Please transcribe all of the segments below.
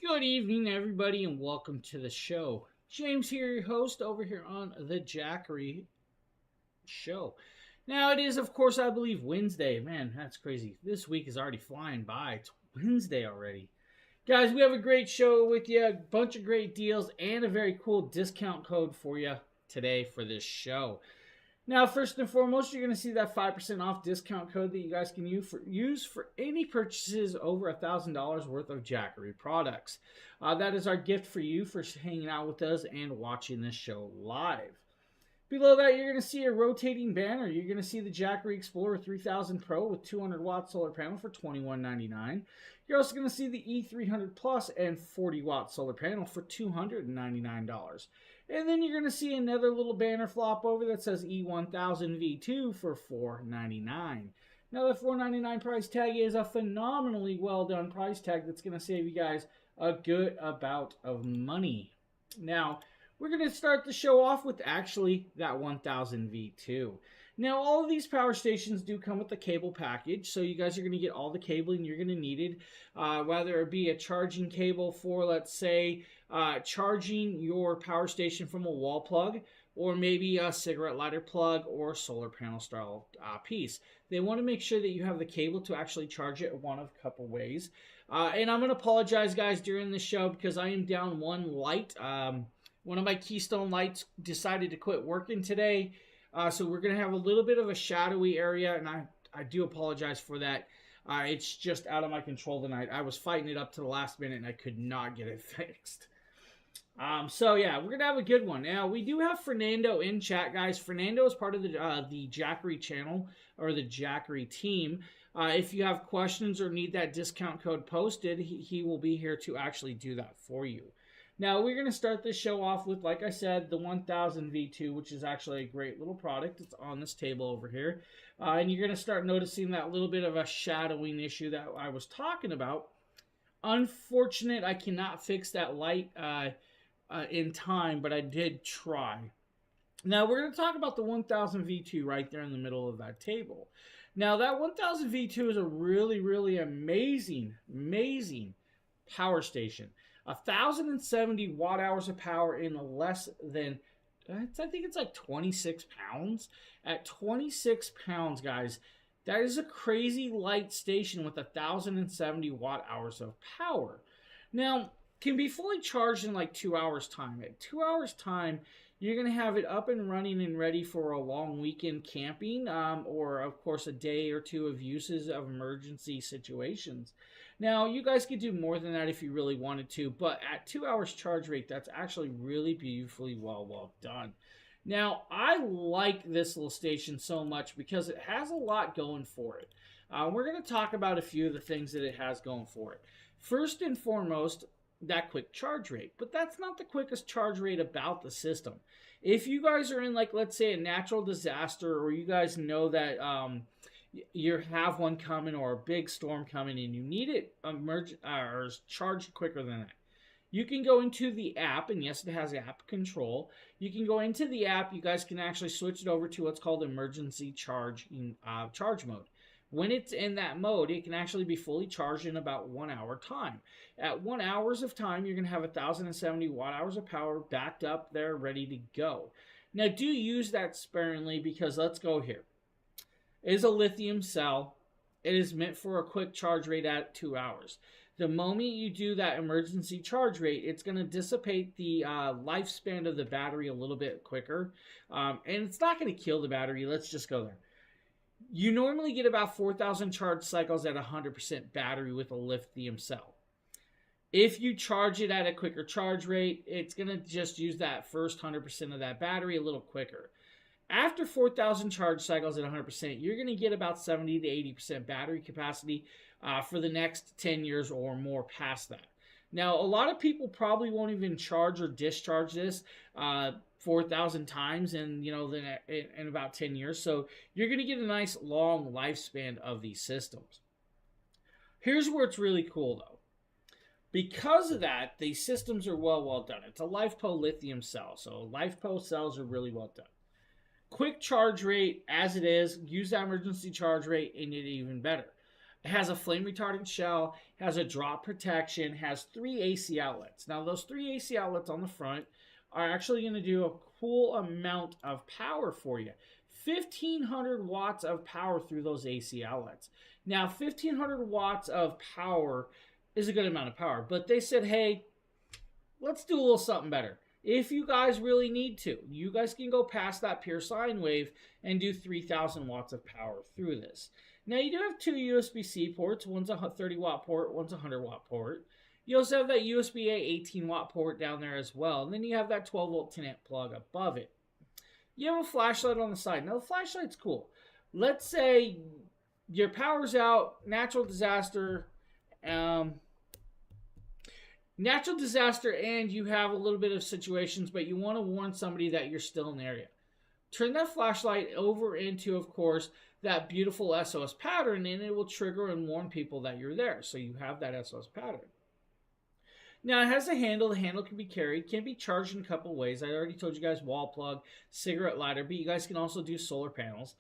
Good evening, everybody, and welcome to the show. James here, your host, over here on the Jackery show. Now, it is, of course, I believe Wednesday. Man, that's crazy. This week is already flying by. It's Wednesday already. Guys, we have a great show with you, a bunch of great deals, and a very cool discount code for you today for this show. Now, first and foremost, you're going to see that 5% off discount code that you guys can use for any purchases over $1,000 worth of Jackery products. That is our gift for you for hanging out with us and watching this show live. Below that, you're going to see a rotating banner. You're going to see the Jackery Explorer 3000 Pro with 200 watt solar panel for $21.99. You're also going to see the E300 Plus and 40 watt solar panel for $299. And then you're going to see another little banner flop over that says E1000 V2 for $499. Now, the $499 price tag is a phenomenally well done price tag that's going to save you guys a good amount of money. Now, we're going to start the show off with actually that 1000 V2. Now, all of these power stations do come with a cable package, so you guys are going to get all the cabling you're going to need it, whether it be a charging cable for, let's say, charging your power station from a wall plug, or maybe a cigarette lighter plug or solar panel style piece. They want to make sure that you have the cable to actually charge it one of a couple ways. And I'm going to apologize, guys, during the show because I am down one light. One of my Keystone lights decided to quit working today. So we're going to have a little bit of a shadowy area, and I do apologize for that. It's just out of my control tonight. I was fighting it up to the last minute, and I could not get it fixed. So yeah, we're going to have a good one. Now, we do have Fernando in chat, guys. Fernando is part of the Jackery channel, or the Jackery team. If you have questions or need that discount code posted, he will be here to actually do that for you. Now, we're going to start this show off with, like I said, the 1000 V2, which is actually a great little product. It's on this table over here. And you're going to start noticing that little bit of a shadowing issue that I was talking about. Unfortunate, I cannot fix that light in time, but I did try. Now, we're going to talk about the 1000 V2 right there in the middle of that table. Now, that 1000 V2 is a really, really amazing power station. 1,070 watt hours of power in less than, I think it's like 26 pounds. At 26 pounds, guys, that is a crazy light station with 1,070 watt hours of power. Now, can be fully charged in like 2 hours time. At 2 hours time, you're going to have it up and running and ready for a long weekend camping, or of course a day or two of uses of emergency situations. Now, you guys could do more than that if you really wanted to, but at 2 hours charge rate, that's actually really beautifully well done. Now, I like this little station so much because it has a lot going for it. We're going to talk about a few of the things that it has going for it. First and foremost, that quick charge rate, but that's not the quickest charge rate about the system. If you guys are in, like, let's say a natural disaster, or you guys know that you have one coming or a big storm coming and you need it or charged quicker than that, you can go into the app, and yes, it has app control. You can go into the app. You guys can actually switch it over to what's called emergency charge mode. When it's in that mode, it can actually be fully charged in about 1 hour time. At 1 hour of time, you're going to have 1,070 watt hours of power backed up there, ready to go. Now, do use that sparingly because let's go here. It is a lithium cell. It is meant for a quick charge rate at 2 hours. The moment you do that emergency charge rate, it's going to dissipate the lifespan of the battery a little bit quicker. And it's not going to kill the battery. Let's just go there. You normally get about 4,000 charge cycles at 100% battery with a lithium cell. If you charge it at a quicker charge rate, it's going to just use that first 100% of that battery a little quicker. After 4,000 charge cycles at 100%, you're going to get about 70 to 80% battery capacity for the next 10 years or more past that. Now, a lot of people probably won't even charge or discharge this 4,000 times in about 10 years. So you're going to get a nice long lifespan of these systems. Here's where it's really cool, though. Because of that, these systems are well done. It's a LiFePO lithium cell, so LiFePO cells are really well done. Quick charge rate as it is, use that emergency charge rate, and it even better. It has a flame retardant shell, has a drop protection, has 3 AC outlets. Now, those 3 AC outlets on the front are actually going to do a cool amount of power for you. 1,500 watts of power through those AC outlets. Now, 1,500 watts of power is a good amount of power, but they said, hey, let's do a little something better. If you guys really need to, you guys can go past that pure sine wave and do 3,000 watts of power through this. Now, you do have two USB-C ports. One's a 30-watt port, one's a 100-watt port. You also have that USB-A 18-watt port down there as well. And then you have that 12-volt 10-amp plug above it. You have a flashlight on the side. Now, the flashlight's cool. Let's say your power's out, natural disaster, and you have a little bit of situations, but you want to warn somebody that you're still in the area. Turn that flashlight over into, of course, that beautiful SOS pattern, and it will trigger and warn people that you're there. So you have that SOS pattern. Now, it has a handle. The handle can be carried, can be charged in a couple ways. I already told you guys wall plug, cigarette lighter, but you guys can also do solar panels.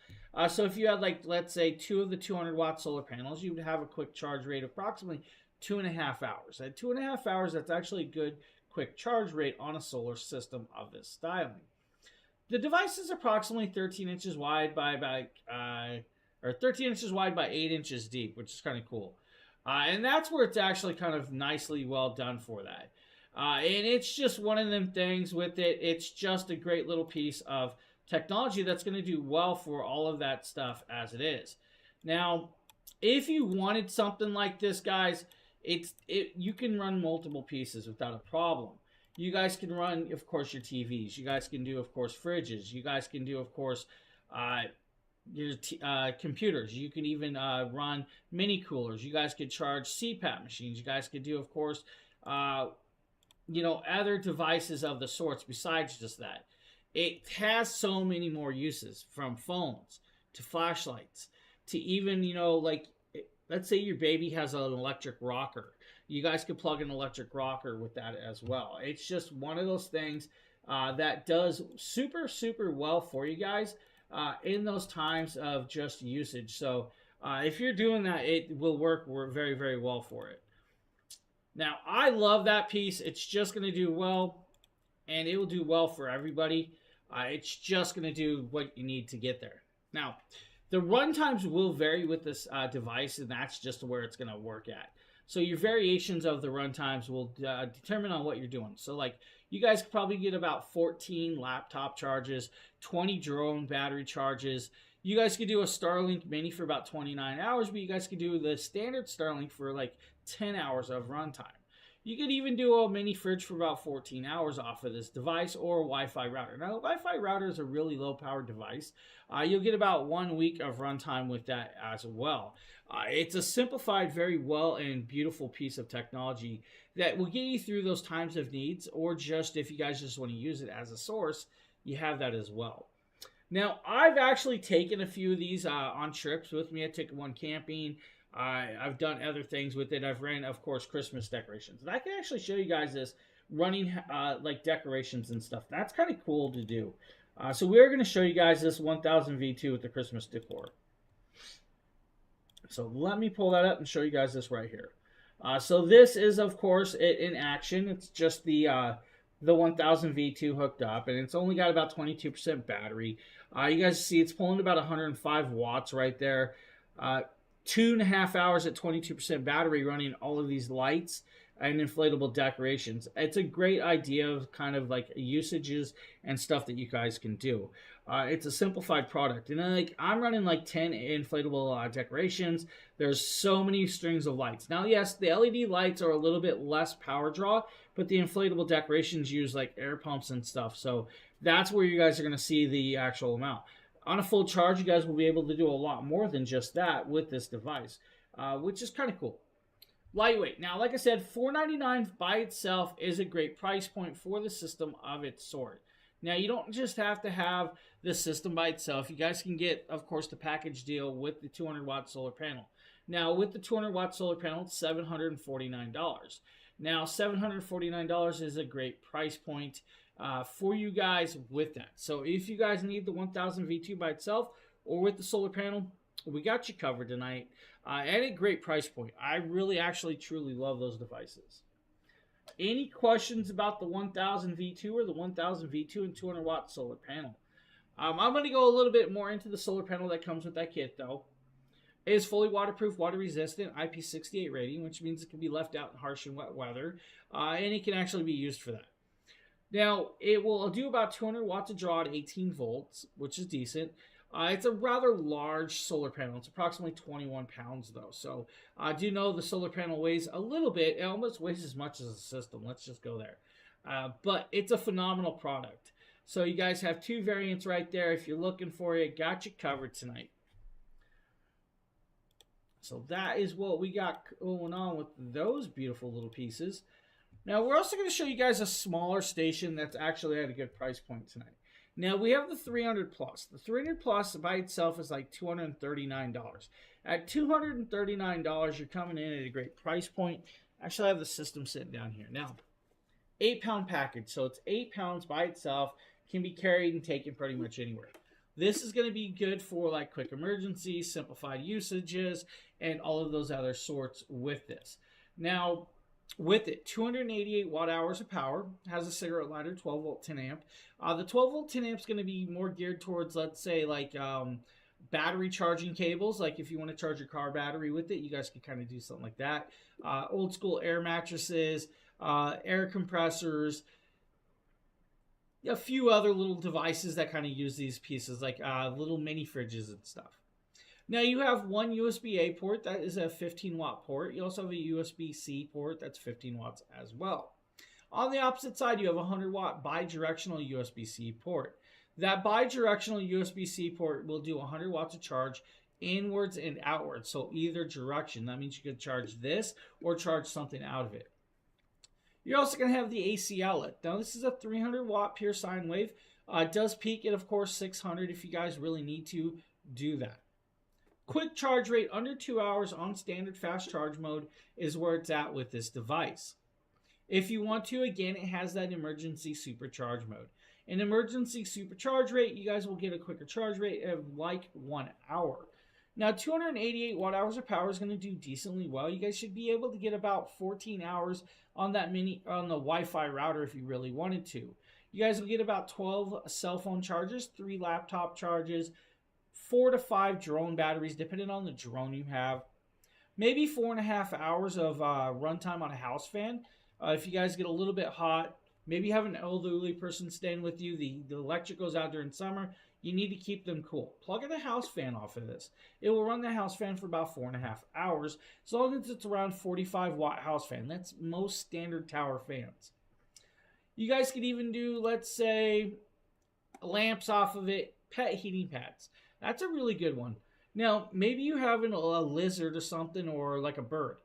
So if you had, like, let's say 2 of the 200-watt solar panels, you would have a quick charge rate of approximately 2.5 hours. At 2.5 hours, that's actually a good quick charge rate on a solar system of this styling. The device is approximately 13 inches wide by 13 inches wide by 8 inches deep, which is kind of cool. And that's where it's actually kind of nicely well done for that. And it's just one of them things with it. It's just a great little piece of technology that's going to do well for all of that stuff as it is. Now, if you wanted something like this, guys, you can run multiple pieces without a problem. You guys can run, of course, your TVs. You guys can do, of course, fridges. You guys can do, of course, your computers. You can even run mini coolers. You guys could charge CPAP machines. You guys could do, of course, other devices of the sorts besides just that. It has so many more uses, from phones to flashlights to even, let's say your baby has an electric rocker. You guys could plug an electric rocker with that as well. It's just one of those things that does super, super well for you guys in those times of just usage. So if you're doing that, it will work very, very well for it. Now, I love that piece. It's just going to do well, and it will do well for everybody. It's just going to do what you need to get there. Now, the run times will vary with this device, and that's just where it's going to work at. So your variations of the run times will determine on what you're doing. So, like, you guys could probably get about 14 laptop charges, 20 drone battery charges. You guys could do a Starlink Mini for about 29 hours, but you guys could do the standard Starlink for like 10 hours of runtime. You could even do a mini fridge for about 14 hours off of this device, or a Wi-Fi router. Now, the Wi-Fi router is a really low-powered device. You'll get about 1 week of runtime with that as well. It's a simplified, very well and beautiful piece of technology that will get you through those times of needs, or just if you guys just want to use it as a source, you have that as well. Now, I've actually taken a few of these on trips with me. I took one camping. I've done other things with it. I've ran, of course, Christmas decorations. And I can actually show you guys this running like decorations and stuff. That's kind of cool to do. So we're going to show you guys this 1000 V2 with the Christmas decor. So let me pull that up and show you guys this right here. So this is, of course, it in action. It's just the 1000 V2 hooked up, and it's only got about 22% battery. You guys see it's pulling about 105 watts right there. 2.5 hours at 22% battery running all of these lights and inflatable decorations. It's a great idea of kind of like usages and stuff that you guys can do. It's a simplified product, and like I'm running like 10 inflatable decorations. There's so many strings of lights. Now, yes, the LED lights are a little bit less power draw, but the inflatable decorations use like air pumps and stuff. So that's where you guys are going to see the actual amount. On a full charge, you guys will be able to do a lot more than just that with this device, which is kind of cool. Lightweight. Now, like I said, $499 by itself is a great price point for the system of its sort. Now, you don't just have to have the system by itself. You guys can get, of course, the package deal with the 200-watt solar panel. Now, with the 200-watt solar panel, it's $749. Now, $749 is a great price point for you guys with that. So if you guys need the 1000 V2 by itself or with the solar panel, we got you covered tonight. and a great price point. I really actually truly love those devices. Any questions about the 1000 V2 or the 1000 V2 and 200 watt solar panel? I'm going to go a little bit more into the solar panel that comes with that kit though. It is fully waterproof, water resistant, IP68 rating, which means it can be left out in harsh and wet weather, and it can actually be used for that. Now, it will do about 200 watts of draw at 18 volts, which is decent. It's a rather large solar panel. It's approximately 21 pounds, though. So I do know the solar panel weighs a little bit. It almost weighs as much as the system. Let's just go there. But it's a phenomenal product. So you guys have two variants right there. If you're looking for it, got you covered tonight. So that is what we got going on with those beautiful little pieces. Now, we're also going to show you guys a smaller station that's actually at a good price point tonight. Now, we have the 300 Plus. The 300 Plus by itself is like $239. At $239, you're coming in at a great price point. Actually, I have the system sitting down here. Now, 8-pound package. So it's 8 pounds by itself. Can be carried and taken pretty much anywhere. This is going to be good for like quick emergencies, simplified usages, and all of those other sorts with this. Now, with it, 288 watt hours of power, has a cigarette lighter, 12 volt 10 amp. The 12 volt 10 amp is going to be more geared towards, let's say, like battery charging cables. Like if you want to charge your car battery with it, you guys can kind of do something like that. Old school air mattresses, air compressors, a few other little devices that kind of use these pieces, like little mini fridges and stuff. Now you have one USB-A port, that is a 15 watt port. You also have a USB-C port, that's 15 watts as well. On the opposite side, you have a 100 watt bi-directional USB-C port. That bi-directional USB-C port will do 100 watts of charge inwards and outwards, so either direction. That means you could charge this or charge something out of it. You're also going to have the AC outlet. Now this is a 300 watt pure sine wave. It does peak at, of course, 600 if you guys really need to do that. Quick charge rate under 2 hours on standard fast charge mode is where it's at with this device. If you want to, again, it has that emergency supercharge mode. In emergency supercharge rate, you guys will get a quicker charge rate of like 1 hour. Now, 288 watt hours of power is going to do decently well. You guys should be able to get about 14 hours on that the Wi-Fi router if you really wanted to. You guys will get about 12 cell phone charges, 3 laptop charges, 4 to 5 drone batteries, depending on the drone you have. Maybe 4.5 hours of runtime on a house fan. If you guys get a little bit hot, maybe you have an elderly person staying with you, the electric goes out during summer, you need to keep them cool. Plug in a house fan off of this. It will run the house fan for about 4.5 hours, as long as it's around 45 watt house fan. That's most standard tower fans. You guys could even do, let's say, lamps off of it, pet heating pads. That's a really good one. Now, maybe you have a lizard or something, or like a bird.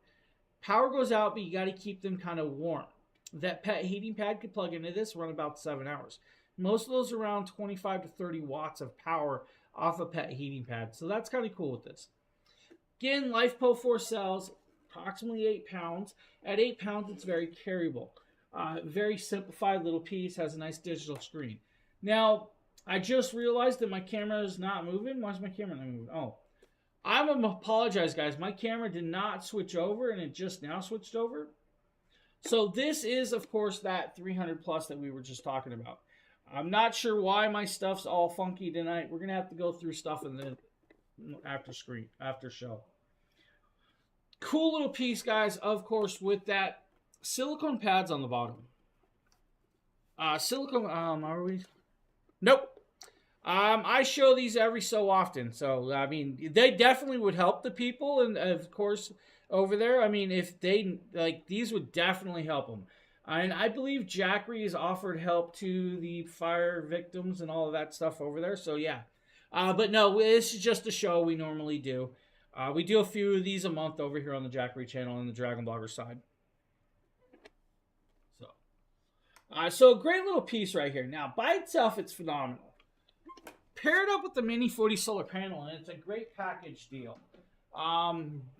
Power goes out, but you got to keep them kind of warm. That pet heating pad could plug into this, run about 7 hours. Most of those are around 25 to 30 watts of power off a pet heating pad. So that's kind of cool with this. Again, LifePo 4 cells, approximately 8 pounds. At 8 pounds, it's very carryable. Very simplified little piece, has a nice digital screen. Now, I just realized that my camera is not moving. Why is my camera not moving? Oh, I'm going to apologize, guys. My camera did not switch over, and it just now switched over. So this is, of course, that 300 Plus that we were just talking about. I'm not sure why my stuff's all funky tonight. We're going to have to go through stuff in the after show. Cool little piece, guys, of course, with that silicone pads on the bottom. Are we? Nope. I show these every so often, so I mean, they definitely would help the people, and of course, over there, I mean, if they like, these would definitely help them. And I believe Jackery has offered help to the fire victims and all of that stuff over there. So yeah, but no, this is just a show we normally do. We do a few of these a month over here on the Jackery channel and the Dragon Blogger side. So a great little piece right here. Now, by itself, it's phenomenal. Paired up with the Mini 40 solar panel, and it's a great package deal.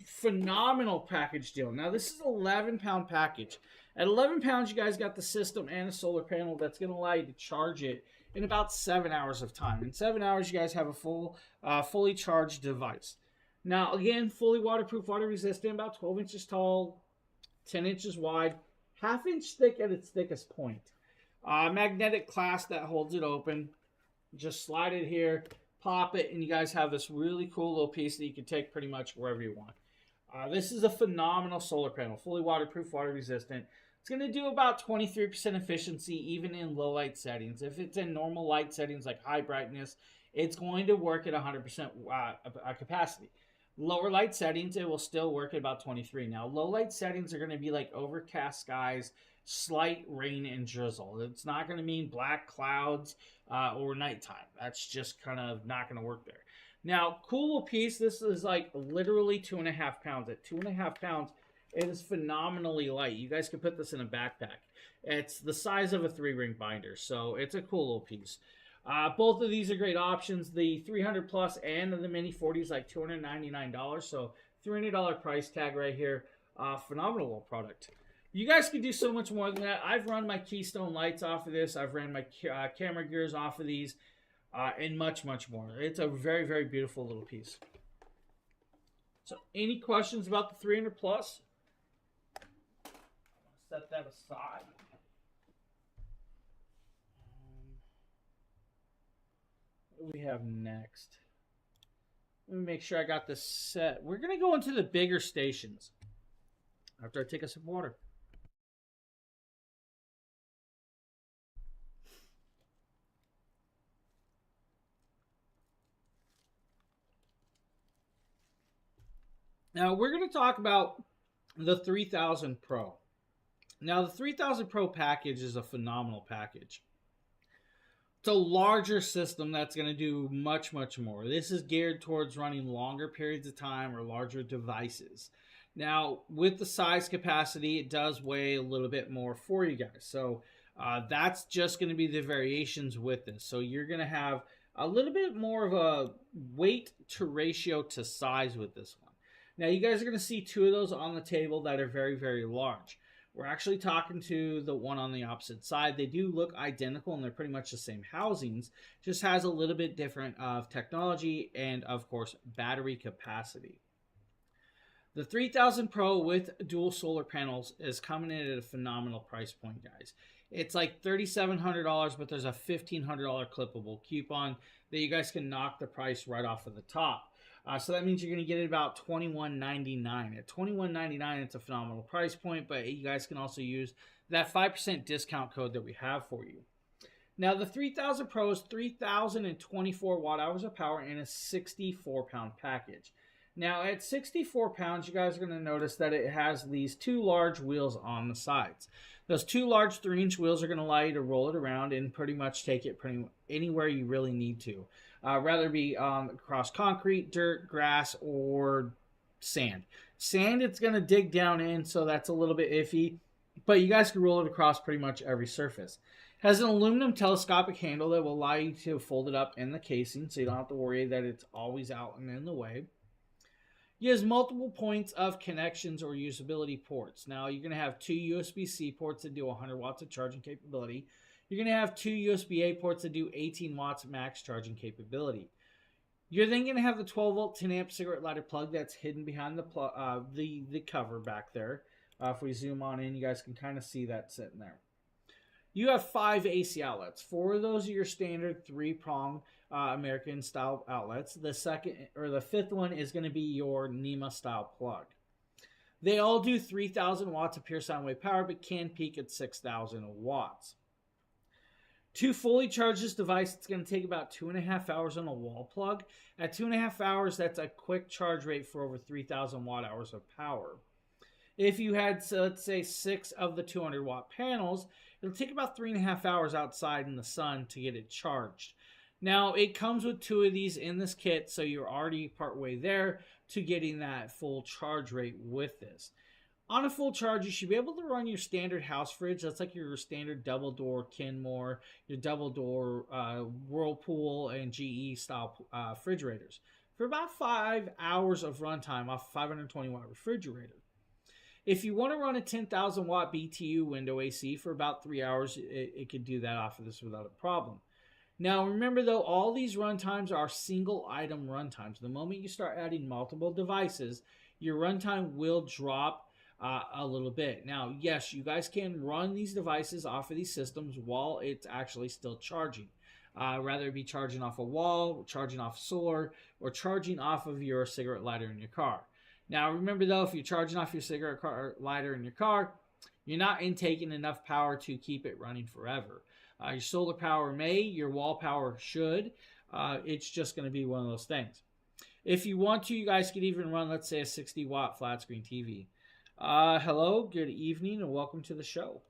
Phenomenal package deal. Now, this is an 11-pound package. At 11 pounds, you guys got the system and a solar panel that's going to allow you to charge it in about 7 hours of time. In 7 hours, you guys have a fully charged device. Now, again, fully waterproof, water resistant, about 12 inches tall, 10 inches wide, half-inch thick at its thickest point. Magnetic clasp that holds it open. Just slide it here, pop it, and you guys have this really cool little piece that you can take pretty much wherever you want. This is a phenomenal solar panel, fully waterproof, water resistant. It's going to do about 23% efficiency even in low light settings. If it's in normal light settings like high brightness, it's going to work at 100% capacity. Lower light settings, it will still work at about 23. Now, low light settings are going to be like overcast skies, slight rain and drizzle. It's not going to mean black clouds or nighttime. That's just kind of not going to work there. Now, cool piece. This is like literally 2.5 pounds. At 2.5 pounds, it is phenomenally light. You guys can put this in a backpack. It's the size of a 3-ring binder, so it's a cool little piece. Both of these are great options. The 300 plus and the mini 40 is like $299, so $300 price tag right here. Phenomenal little product. You guys can do so much more than that. I've run my Keystone lights off of this. I've ran my camera gears off of these, and much, much more. It's a very, very beautiful little piece. So, any questions about the 300 plus? I'm going to set that aside. What do we have next? Let me make sure I got this set. We're going to go into the bigger stations after I take a sip of water. Now, we're going to talk about the 3000 Pro. Now, the 3000 Pro package is a phenomenal package. It's a larger system that's going to do much, much more. This is geared towards running longer periods of time or larger devices. Now, with the size capacity, it does weigh a little bit more for you guys. So that's just going to be the variations with this. So you're going to have a little bit more of a weight to ratio to size with this one. Now, you guys are going to see two of those on the table that are very, very large. We're actually talking to the one on the opposite side. They do look identical, and they're pretty much the same housings. Just has a little bit different of technology and, of course, battery capacity. The 3000 Pro with dual solar panels is coming in at a phenomenal price point, guys. It's like $3,700, but there's a $1,500 clippable coupon that you guys can knock the price right off of the top. So that means you're going to get it about $21.99. At $21.99, it's a phenomenal price point, but you guys can also use that 5% discount code that we have for you. Now, the 3000 Pro is 3,024 watt hours of power in a 64-pound package. Now, at 64 pounds, you guys are going to notice that it has these two large wheels on the sides. Those two large 3-inch wheels are going to allow you to roll it around and pretty much take it anywhere you really need to. Rather be across concrete, dirt, grass, or sand. Sand, it's going to dig down in, so that's a little bit iffy. But you guys can roll it across pretty much every surface. It has an aluminum telescopic handle that will allow you to fold it up in the casing, so you don't have to worry that it's always out and in the way. It has multiple points of connections or usability ports. Now, you're going to have two USB-C ports that do 100 watts of charging capability. You're going to have two USB-A ports that do 18 watts max charging capability. You're then going to have the 12-volt 10-amp cigarette lighter plug that's hidden behind the cover back there. If we zoom on in, you guys can kind of see that sitting there. You have 5 AC outlets. 4 of those are your standard 3-prong American style outlets. The fifth one is going to be your NEMA style plug. They all do 3,000 watts of pure sound wave power, but can peak at 6,000 watts. To fully charge this device, it's going to take about 2.5 hours on a wall plug. At 2.5 hours, that's a quick charge rate for over 3,000 watt hours of power. If you had, let's say, 6 of the 200 watt panels, it'll take about 3.5 hours outside in the sun to get it charged. Now, it comes with 2 of these in this kit, so you're already partway there to getting that full charge rate with this. On a full charge, you should be able to run your standard house fridge. That's like your standard double door Kenmore, your double door Whirlpool and GE style refrigerators for about 5 hours of runtime off a 520 watt refrigerator. If you want to run a 10,000 watt BTU window AC for about 3 hours, it could do that off of this without a problem. Now, remember though, all these runtimes are single item runtimes. The moment you start adding multiple devices, your runtime will drop a little bit. Now, yes, you guys can run these devices off of these systems while it's actually still charging. Rather it be charging off a wall, charging off solar, or charging off of your cigarette lighter in your car. Now, remember though, if you're charging off your lighter in your car, you're not intaking enough power to keep it running forever. Your solar power may, your wall power should. It's just going to be one of those things. If you want to, you guys could even run, let's say, a 60-watt flat screen TV. Hello, good evening, and welcome to the show.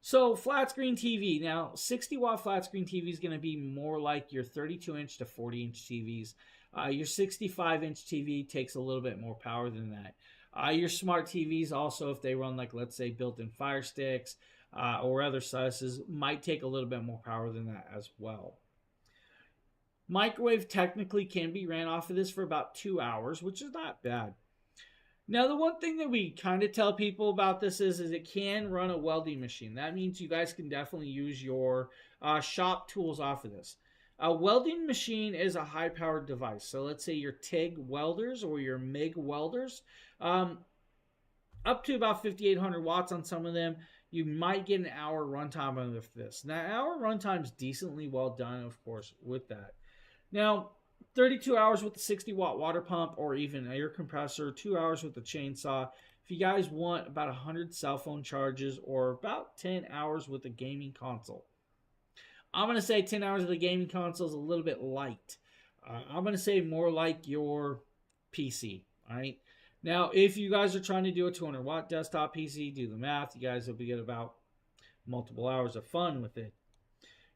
So, flat screen TV. Now, 60-watt flat screen TV is going to be more like your 32-inch to 40-inch TVs. Your 65-inch TV takes a little bit more power than that. Your smart TVs also, if they run like, let's say, built-in Fire Sticks or other sizes, might take a little bit more power than that as well. Microwave technically can be ran off of this for about 2 hours, which is not bad. Now, the one thing that we kind of tell people about this is it can run a welding machine. That means you guys can definitely use your shop tools off of this. A welding machine is a high-powered device. So let's say your TIG welders or your MIG welders, up to about 5,800 watts on some of them, you might get an hour runtime out of this. Now, hour runtime is decently well done, of course, with that. Now, 32 hours with the 60-watt water pump or even air compressor, 2 hours with the chainsaw. If you guys want about 100 cell phone charges or about 10 hours with a gaming console. I'm going to say 10 hours of the gaming console is a little bit light. I'm going to say more like your PC, all right? Now, if you guys are trying to do a 200-watt desktop PC, do the math. You guys will get about multiple hours of fun with it.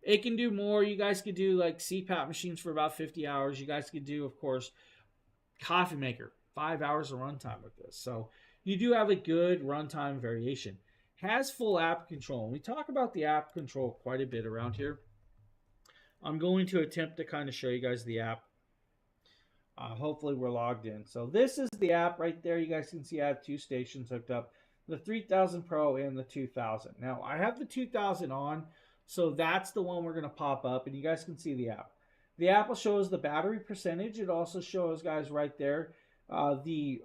It can do more. You guys could do like CPAP machines for about 50 hours. You guys could do, of course, coffee maker, 5 hours of runtime with this. So you do have a good runtime variation. Has full app control. We talk about the app control quite a bit around here. I'm going to attempt to kind of show you guys the app. Hopefully we're logged in. So this is the app right there. You guys can see I have two stations hooked up, the 3000 Pro and the 2000. Now I have the 2000 on, so that's the one we're going to pop up, and you guys can see the app. The app will show us the battery percentage. It also shows, guys, right there, the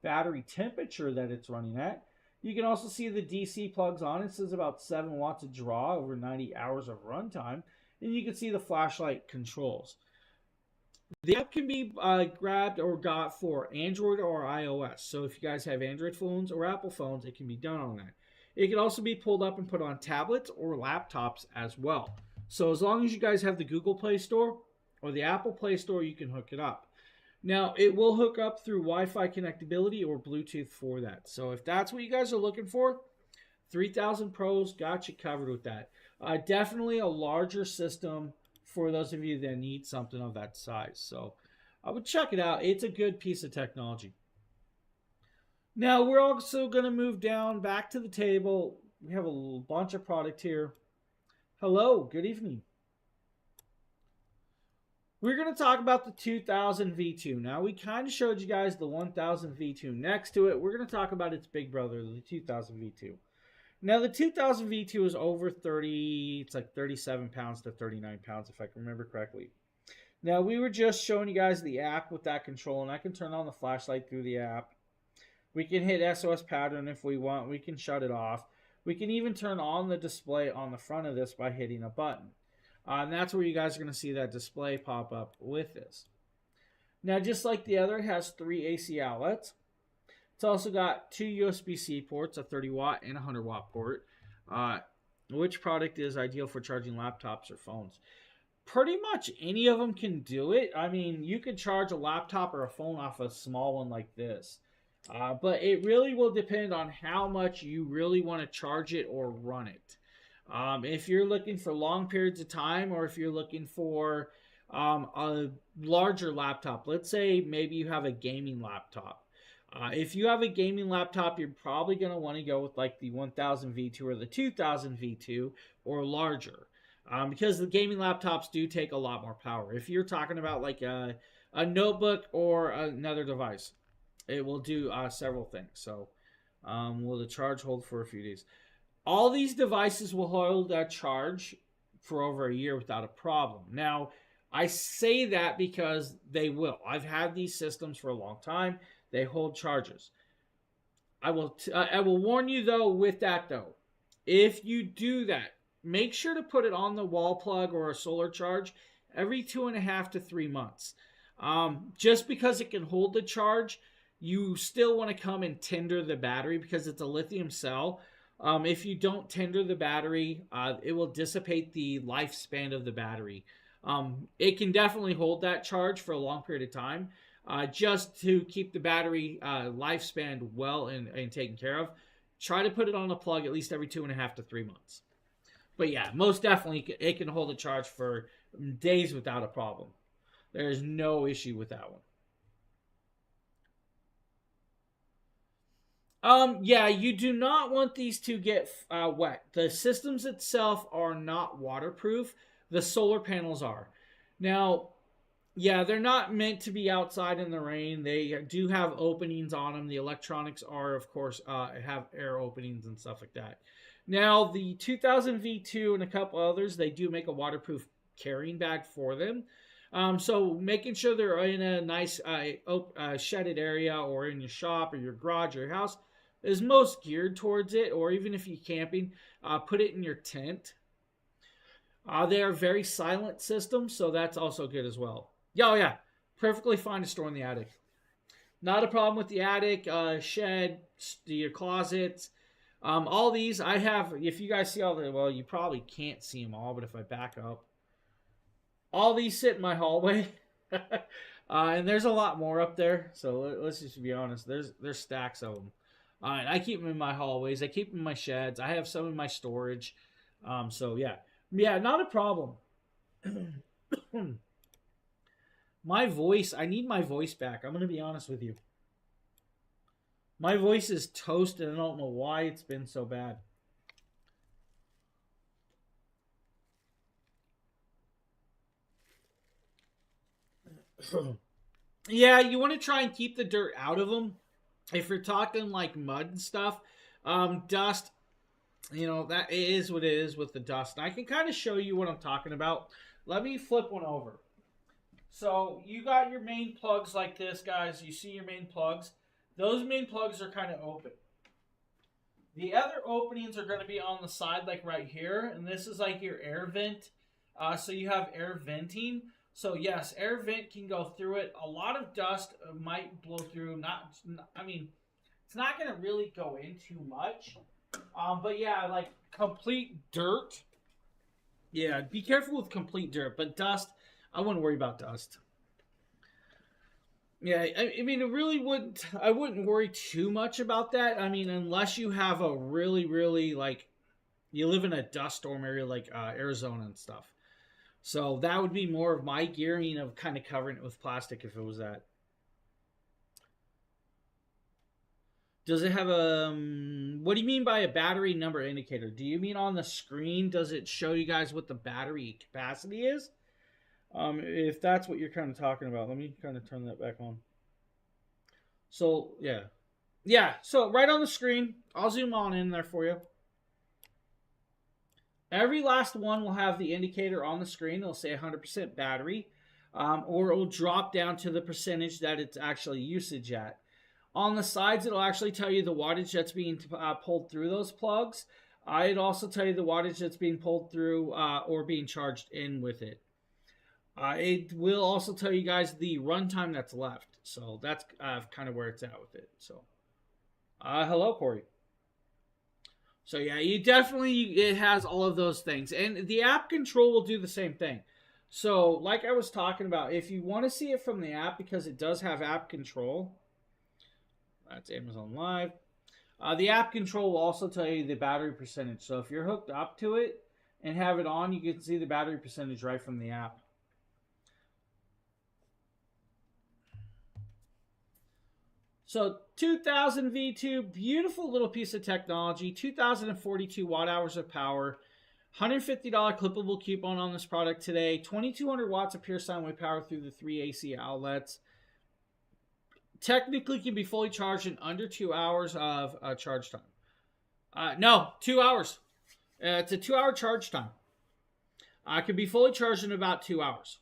battery temperature that it's running at. You can also see the DC plugs on. It says about 7 watts of draw over 90 hours of runtime. And you can see the flashlight controls. The app can be grabbed or got for Android or iOS. So if you guys have Android phones or Apple phones, it can be done on that. It can also be pulled up and put on tablets or laptops as well. So as long as you guys have the Google Play Store or the Apple Play Store, you can hook it up. Now, it will hook up through Wi-Fi connectability or Bluetooth for that. So if that's what you guys are looking for, 3000 Pros got you covered with that. Definitely a larger system for those of you that need something of that size. So I would check it out. It's a good piece of technology. Now, we're also going to move down back to the table. We have a bunch of product here. Hello, good evening. We're going to talk about the 2000 V2. Now, we kind of showed you guys the 1000 V2. Next to it, we're going to talk about its big brother, the 2000 V2. Now, the 2000 V2 is over 30, it's like 37 pounds to 39 pounds, if I can remember correctly. Now, we were just showing you guys the app with that control, and I can turn on the flashlight through the app. We can hit SOS pattern if we want. We can shut it off. We can even turn on the display on the front of this by hitting a button. And that's where you guys are going to see that display pop up with this. Now, just like the other, it has 3 AC outlets. It's also got 2 USB-C ports, a 30-watt and a 100-watt port. Which product is ideal for charging laptops or phones? Pretty much any of them can do it. I mean, you could charge a laptop or a phone off a small one like this. But it really will depend on how much you really want to charge it or run it. If you're looking for long periods of time, or if you're looking for a larger laptop, let's say maybe you have a gaming laptop. If you have a gaming laptop, you're probably going to want to go with like the 1000 V2 or the 2000 V2 or larger. Because the gaming laptops do take a lot more power. If you're talking about like a notebook or another device, it will do several things. So will the charge hold for a few days? All these devices will hold a charge for over a year without a problem. Now, I say that because they will. I've had these systems for a long time. They hold charges. I will warn you though with that though. If you do that, make sure to put it on the wall plug or a solar charge every 2.5 to 3 months. Just because it can hold the charge, you still want to come and tender the battery because it's a lithium cell. If you don't tender the battery, it will dissipate the lifespan of the battery. It can definitely hold that charge for a long period of time. Just to keep the battery lifespan well and taken care of, try to put it on a plug at least every 2.5 to 3 months. But yeah, most definitely it can hold a charge for days without a problem. There is no issue with that one. Yeah, you do not want these to get wet. The systems itself are not waterproof. The solar panels are. Now, yeah, they're not meant to be outside in the rain. They do have openings on them. The electronics are, of course, have air openings and stuff like that. Now, the 2000 V2 and a couple others, they do make a waterproof carrying bag for them. So making sure they're in a nice shedded area or in your shop or your garage or your house is most geared towards it. Or even if you're camping, put it in your tent. They are very silent systems, so that's also good as well. Yeah, oh yeah, perfectly fine to store in the attic. Not a problem with the attic, shed, your closets. All these I have. If you guys see all the, well, you probably can't see them all, but if I back up, all these sit in my hallway, and there's a lot more up there. So let's just be honest. There's stacks of them. And I keep them in my hallways. I keep them in my sheds. I have some in my storage. So yeah, not a problem. My voice, I need my voice back. I'm going to be honest with you. My voice is toasted. I don't know why it's been so bad. Yeah, you want to try and keep the dirt out of them. If you're talking like mud and stuff, dust, that is what it is with the dust. And I can kind of show you what I'm talking about. Let me flip one over. So you got your main plugs like this, guys. You see your main plugs. Those main plugs are kind of open. The other openings are going to be on the side, like right here. And this is like your air vent. So you have air venting. So yes, air vent can go through it. A lot of dust might blow through. It's not going to really go in too much. But yeah, like complete dirt. Yeah, be careful with complete dirt. But dust, I wouldn't worry about dust. Yeah, I mean, it really wouldn't. I wouldn't worry too much about that. I mean, unless you have a really, really like, you live in a dust storm area like Arizona and stuff. So that would be more of my gearing of kind of covering it with plastic if it was that. Does it have a... what do you mean by a battery number indicator? Do you mean on the screen? Does it show you guys what the battery capacity is? If that's what you're kind of talking about, let me kind of turn that back on. So, yeah. Yeah, so right on the screen. I'll zoom on in there for you. Every last one will have the indicator on the screen. It'll say 100% battery. Or it will drop down to the percentage that it's actually usage at. On the sides, it'll actually tell you the wattage that's being pulled through those plugs. It'll also tell you the wattage that's being pulled through or being charged in with it. It will also tell you guys the runtime that's left. So that's kind of where it's at with it. So, hello, Corey. So yeah, it has all of those things. And the app control will do the same thing. So like I was talking about, if you want to see it from the app, because it does have app control, that's Amazon Live. The app control will also tell you the battery percentage. So if you're hooked up to it and have it on, you can see the battery percentage right from the app. So 2000 V2, beautiful little piece of technology, 2042 watt hours of power, $150 clippable coupon on this product today, 2200 watts of pure sine wave power through the 3 AC outlets. Technically can be fully charged in under 2 hours of charge time. No, 2 hours. It's a 2-hour charge time. It can be fully charged in about 2 hours.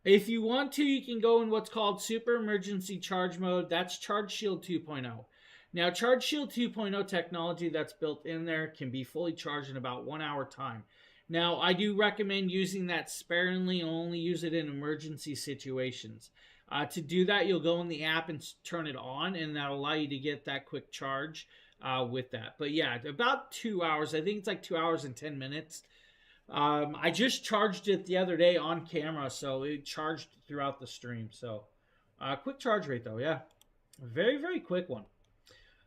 If you want to, you can go in what's called Super Emergency Charge Mode. That's Charge Shield 2.0. Now, Charge Shield 2.0 technology that's built in there can be fully charged in about 1 hour time. Now, I do recommend using that sparingly and only use it in emergency situations. To do that, you'll go in the app and turn it on, and that'll allow you to get that quick charge with that. But yeah, about 2 hours. I think it's like 2 hours and 10 minutes. I just charged it the other day on camera, so it charged throughout the stream. So, quick charge rate though, yeah. Very, very quick one.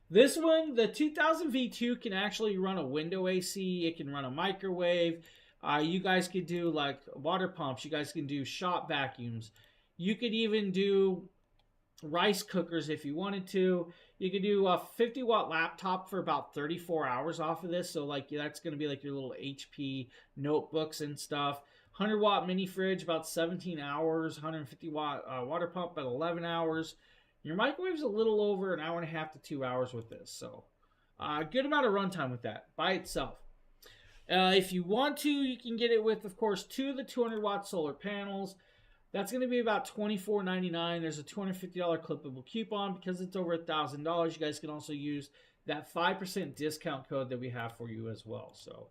This one, the 2000 V2 can actually run a window AC. It can run a microwave. You guys could do like water pumps. You guys can do shop vacuums. You could even do rice cookers if you wanted to. You could do a 50-watt laptop for about 34 hours off of this. So like that's going to be like your little HP notebooks and stuff. 100-watt mini fridge, about 17 hours. 150-watt water pump, about 11 hours. Your microwave's a little over an hour and a half to 2 hours with this. So good amount of runtime with that by itself. If you want to, you can get it with, of course, 2 of the 200-watt solar panels. That's going to be about $24.99. There's a $250 clippable coupon. Because it's over $1,000, you guys can also use that 5% discount code that we have for you as well. So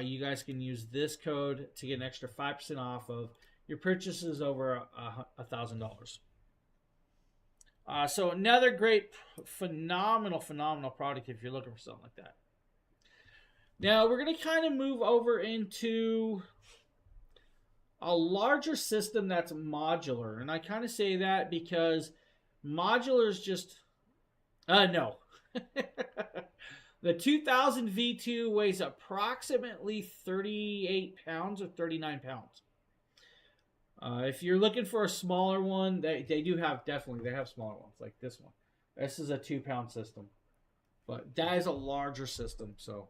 you guys can use this code to get an extra 5% off of your purchases over $1,000. So another great, phenomenal product if you're looking for something like that. Now we're going to kind of move over into a larger system that's modular. And I kind of say that because modular is just, no. The 2000 V2 weighs approximately 38 pounds or 39 pounds. If you're looking for a smaller one, they do have, definitely, they have smaller ones like this one. This is a 2-pound system. But that is a larger system, so.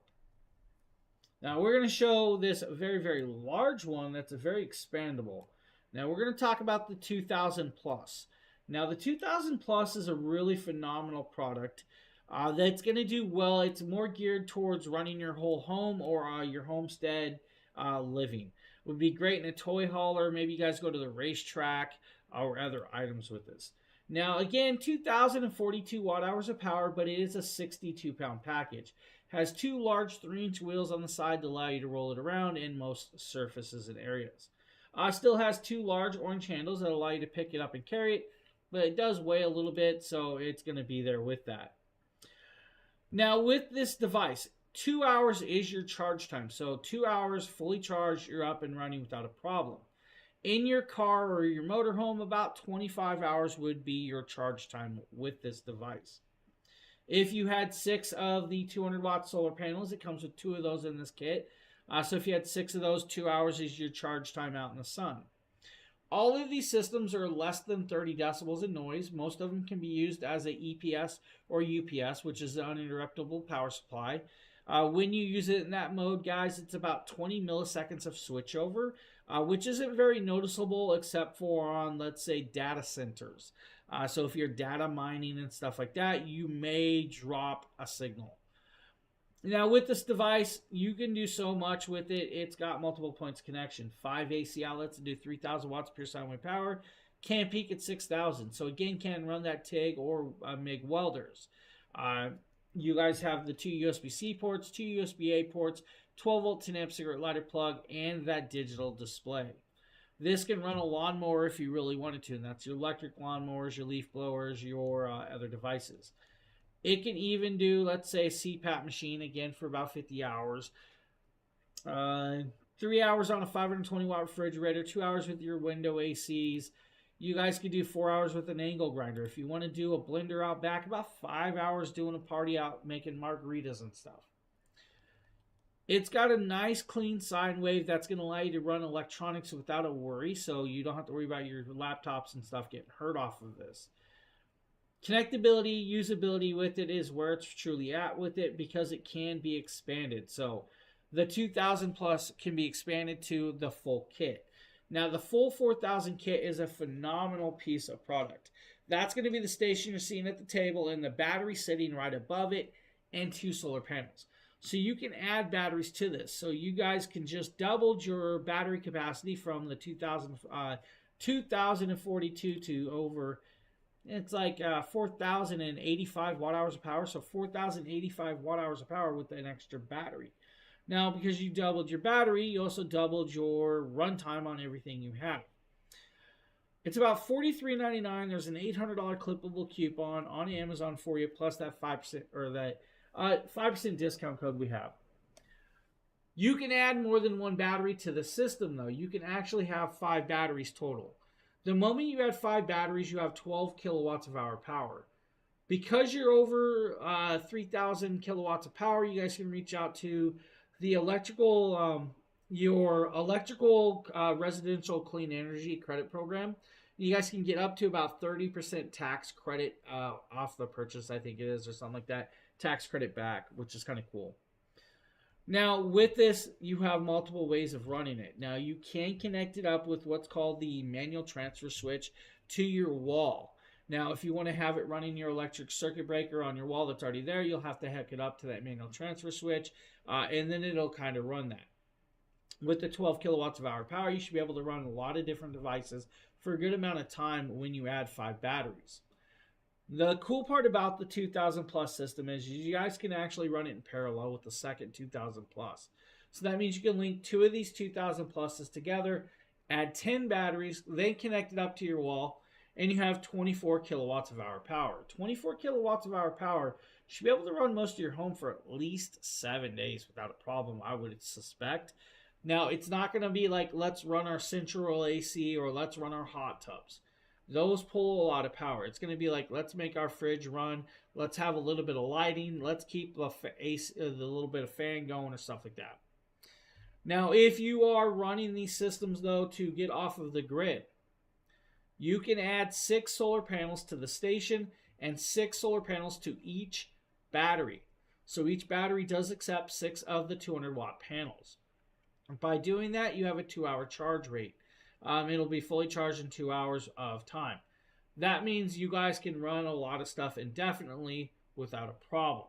Now we're going to show this very, very large one that's a very expandable. Now we're going to talk about the 2000 Plus. Now the 2000 Plus is a really phenomenal product that's going to do well. It's more geared towards running your whole home or your homestead living. It would be great in a toy hauler. Maybe you guys go to the racetrack or other items with this. Now again, 2,042 watt hours of power, but it is a 62-pound package. Has 2 large 3-inch wheels on the side to allow you to roll it around in most surfaces and areas. Still has 2 large orange handles that allow you to pick it up and carry it, but it does weigh a little bit, so it's going to be there with that. Now with this device, 2 hours is your charge time. So 2 hours fully charged, you're up and running without a problem. In your car or your motorhome, about 25 hours would be your charge time with this device. If you had 6 of the 200-watt solar panels, it comes with 2 of those in this kit. So if you had 6 of those, 2 hours is your charge time out in the sun. All of these systems are less than 30 decibels in noise. Most of them can be used as a EPS or UPS, which is an uninterruptible power supply. When you use it in that mode, guys, it's about 20 milliseconds of switchover, which isn't very noticeable except for on, let's say, data centers. So if you're data mining and stuff like that, you may drop a signal. Now with this device, you can do so much with it. It's got multiple points of connection. 5 AC outlets to do 3,000 watts pure sine wave power. Can peak at 6,000. So again, can run that TIG or MIG welders. You guys have the 2 USB-C ports, 2 USB-A ports, 12-volt 10-amp cigarette lighter plug, and that digital display. This can run a lawnmower if you really wanted to, and that's your electric lawnmowers, your leaf blowers, your other devices. It can even do, let's say, a CPAP machine, again, for about 50 hours. 3 hours on a 520-watt refrigerator, 2 hours with your window ACs. You guys could do 4 hours with an angle grinder. If you want to do a blender out back, about 5 hours doing a party out making margaritas and stuff. It's got a nice clean sine wave that's going to allow you to run electronics without a worry, so you don't have to worry about your laptops and stuff getting hurt off of this. Connectability, usability with it is where it's truly at with it because it can be expanded. So the 2000 Plus can be expanded to the full kit. Now the full 4000 kit is a phenomenal piece of product. That's going to be the station you're seeing at the table and the battery sitting right above it and 2 solar panels. So you can add batteries to this. So you guys can just double your battery capacity from the 2042 to over, it's like 4,085 watt hours of power. So 4,085 watt hours of power with an extra battery. Now, because you doubled your battery, you also doubled your runtime on everything you have. It's about $43.99. There's an $800 clippable coupon on Amazon for you, plus that 5% or that 5% discount code we have. You can add more than one battery to the system, though. You can actually have 5 batteries total. The moment you add 5 batteries, you have 12 kilowatts of hour power. Because you're over 3,000 kilowatts of power, you guys can reach out to the your electrical residential clean energy credit program. You guys can get up to about 30% tax credit off the purchase, I think it is, or something like that. Tax credit back, which is kind of cool. Now, with this, you have multiple ways of running it. Now, you can connect it up with what's called the manual transfer switch to your wall. Now, if you want to have it running your electric circuit breaker on your wall that's already there, you'll have to hook it up to that manual transfer switch, and then it'll kind of run that. With the 12 kilowatts of hour power, you should be able to run a lot of different devices for a good amount of time when you add 5 batteries. The cool part about the 2000 plus system is you guys can actually run it in parallel with the second 2000 plus. So that means you can link 2 of these 2000 pluses together, add 10 batteries, then connect it up to your wall, and you have 24 kilowatts of hour power. 24 kilowatts of hour power should be able to run most of your home for at least 7 days without a problem, I would suspect. Now, it's not going to be like, let's run our central AC or let's run our hot tubs. Those pull a lot of power. It's going to be like, let's make our fridge run. Let's have a little bit of lighting. Let's keep the little bit of fan going or stuff like that. Now, if you are running these systems, though, to get off of the grid, you can add 6 solar panels to the station and 6 solar panels to each battery. So each battery does accept 6 of the 200 watt panels. By doing that, you have a 2-hour charge rate. It'll be fully charged in 2 hours of time. That means you guys can run a lot of stuff indefinitely without a problem.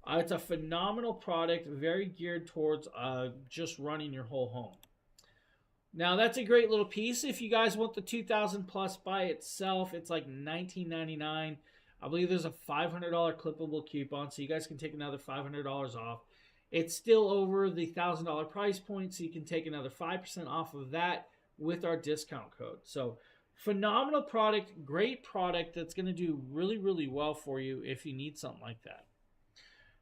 It's a phenomenal product, very geared towards just running your whole home. Now, that's a great little piece. If you guys want the 2000 plus by itself, it's like $19.99. I believe there's a $500 clippable coupon, so you guys can take another $500 off. It's still over the $1,000 price point, so you can take another 5% off of that with our discount code. So phenomenal product, great product that's going to do really, really well for you if you need something like that.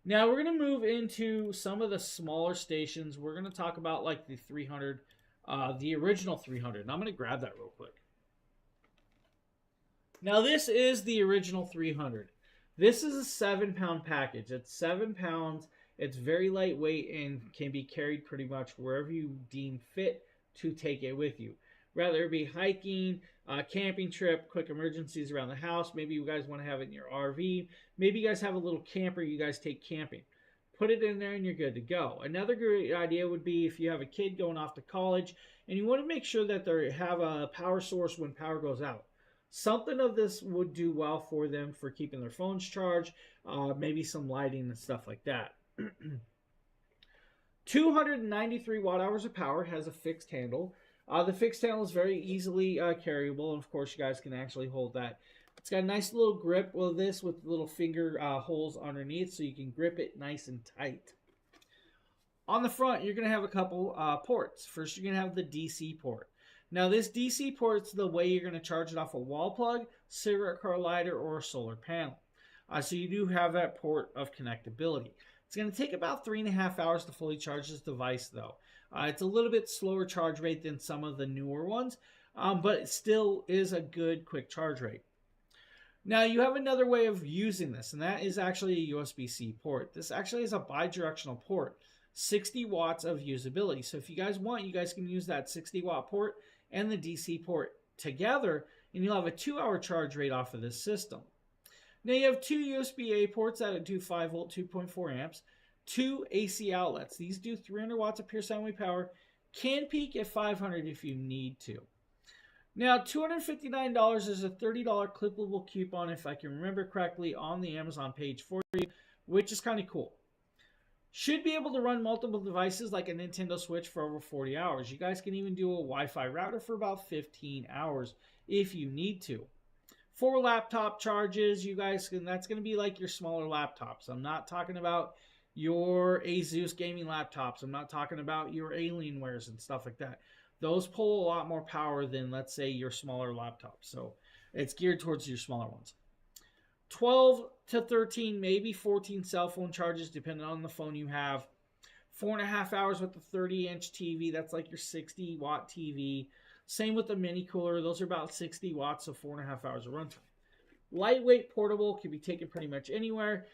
Now we're going to move into some of the smaller stations. We're going to talk about like the 300, the original 300. And I'm going to grab that real quick. Now this is the original 300. This is a 7-pound package. It's 7 pounds. It's very lightweight and can be carried pretty much wherever you deem fit to take it with you. Whether it be hiking, camping trip, quick emergencies around the house. Maybe you guys want to have it in your RV. Maybe you guys have a little camper you guys take camping. Put it in there and you're good to go. Another great idea would be if you have a kid going off to college and you want to make sure that they have a power source when power goes out. Something of this would do well for them for keeping their phones charged, maybe some lighting and stuff like that. 293 watt hours of power, has a fixed handle. The fixed handle is very easily carryable, and of course you guys can actually hold that. It's got a nice little grip with this, with little finger holes underneath, so you can grip it nice and tight. On the front, you're going to have a couple ports. First, you're going to have the DC port. Now, this DC port is the way you're going to charge it off a wall plug, cigarette car lighter, or a solar panel. So you do have that port of connectability. It's going to take about 3.5 hours to fully charge this device, though. It's a little bit slower charge rate than some of the newer ones, but it still is a good quick charge rate. Now, you have another way of using this, and that is actually a USB-C port. This actually is a bidirectional port, 60 watts of usability. So if you guys want, you guys can use that 60 watt port and the DC port together, and you'll have a 2-hour charge rate off of this system. Now you have 2 USB-A ports that do 5 volt, 2.4 amps, 2 AC outlets. These do 300 watts of pure sound wave power, can peak at 500 if you need to. Now, $259 is a $30 clippable coupon, if I can remember correctly, on the Amazon page for you, which is kind of cool. Should be able to run multiple devices like a Nintendo Switch for over 40 hours. You guys can even do a Wi-Fi router for about 15 hours if you need to. 4 laptop charges, you guys can, that's going to be like your smaller laptops. I'm not talking about your Asus gaming laptops. I'm not talking about your Alienwares and stuff like that. Those pull a lot more power than, let's say, your smaller laptops. So it's geared towards your smaller ones. 12 to 13, maybe 14 cell phone charges, depending on the phone you have. 4.5 hours with the 30-inch TV. That's like your 60-watt TV. Same with the mini cooler. Those are about 60 watts, so 4.5 hours of runtime. Lightweight, portable, can be taken pretty much anywhere.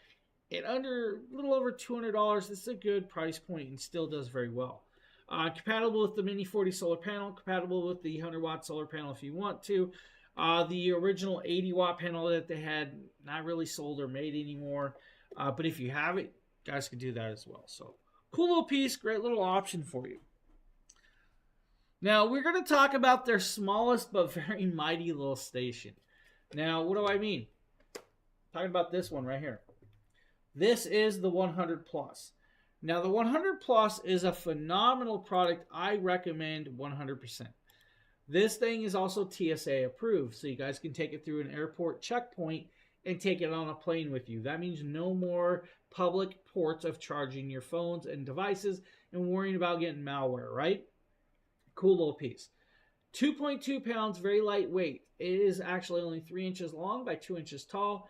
At under a little over $200, this is a good price point and still does very well. Compatible with the Mini 40 solar panel, compatible with the 100-watt solar panel if you want to. The original 80-watt panel that they had, not really sold or made anymore. But if you have it, guys can do that as well. So, cool little piece, great little option for you. Now, we're going to talk about their smallest but very mighty little station. Now, what do I mean? Talking about this one right here. This is the 100 Plus. Now, the 100 Plus is a phenomenal product. I recommend 100%. This thing is also TSA approved, so you guys can take it through an airport checkpoint and take it on a plane with you. That means no more public ports of charging your phones and devices and worrying about getting malware, right? Cool little piece. 2.2 pounds, very lightweight. It is actually only 3 inches long by 2 inches tall.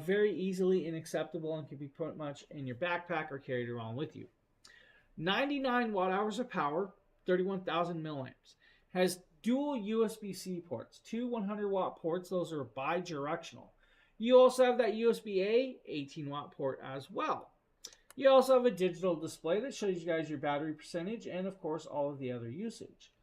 Very easily and acceptable and can be put much in your backpack or carried around with you. 99 watt hours of power, 31,000 milliamps. Has dual USB-C ports, 2 100-watt ports. Those are bi-directional. You also have that USB-A 18-watt port as well. You also have a digital display that shows you guys your battery percentage and, of course, all of the other usage.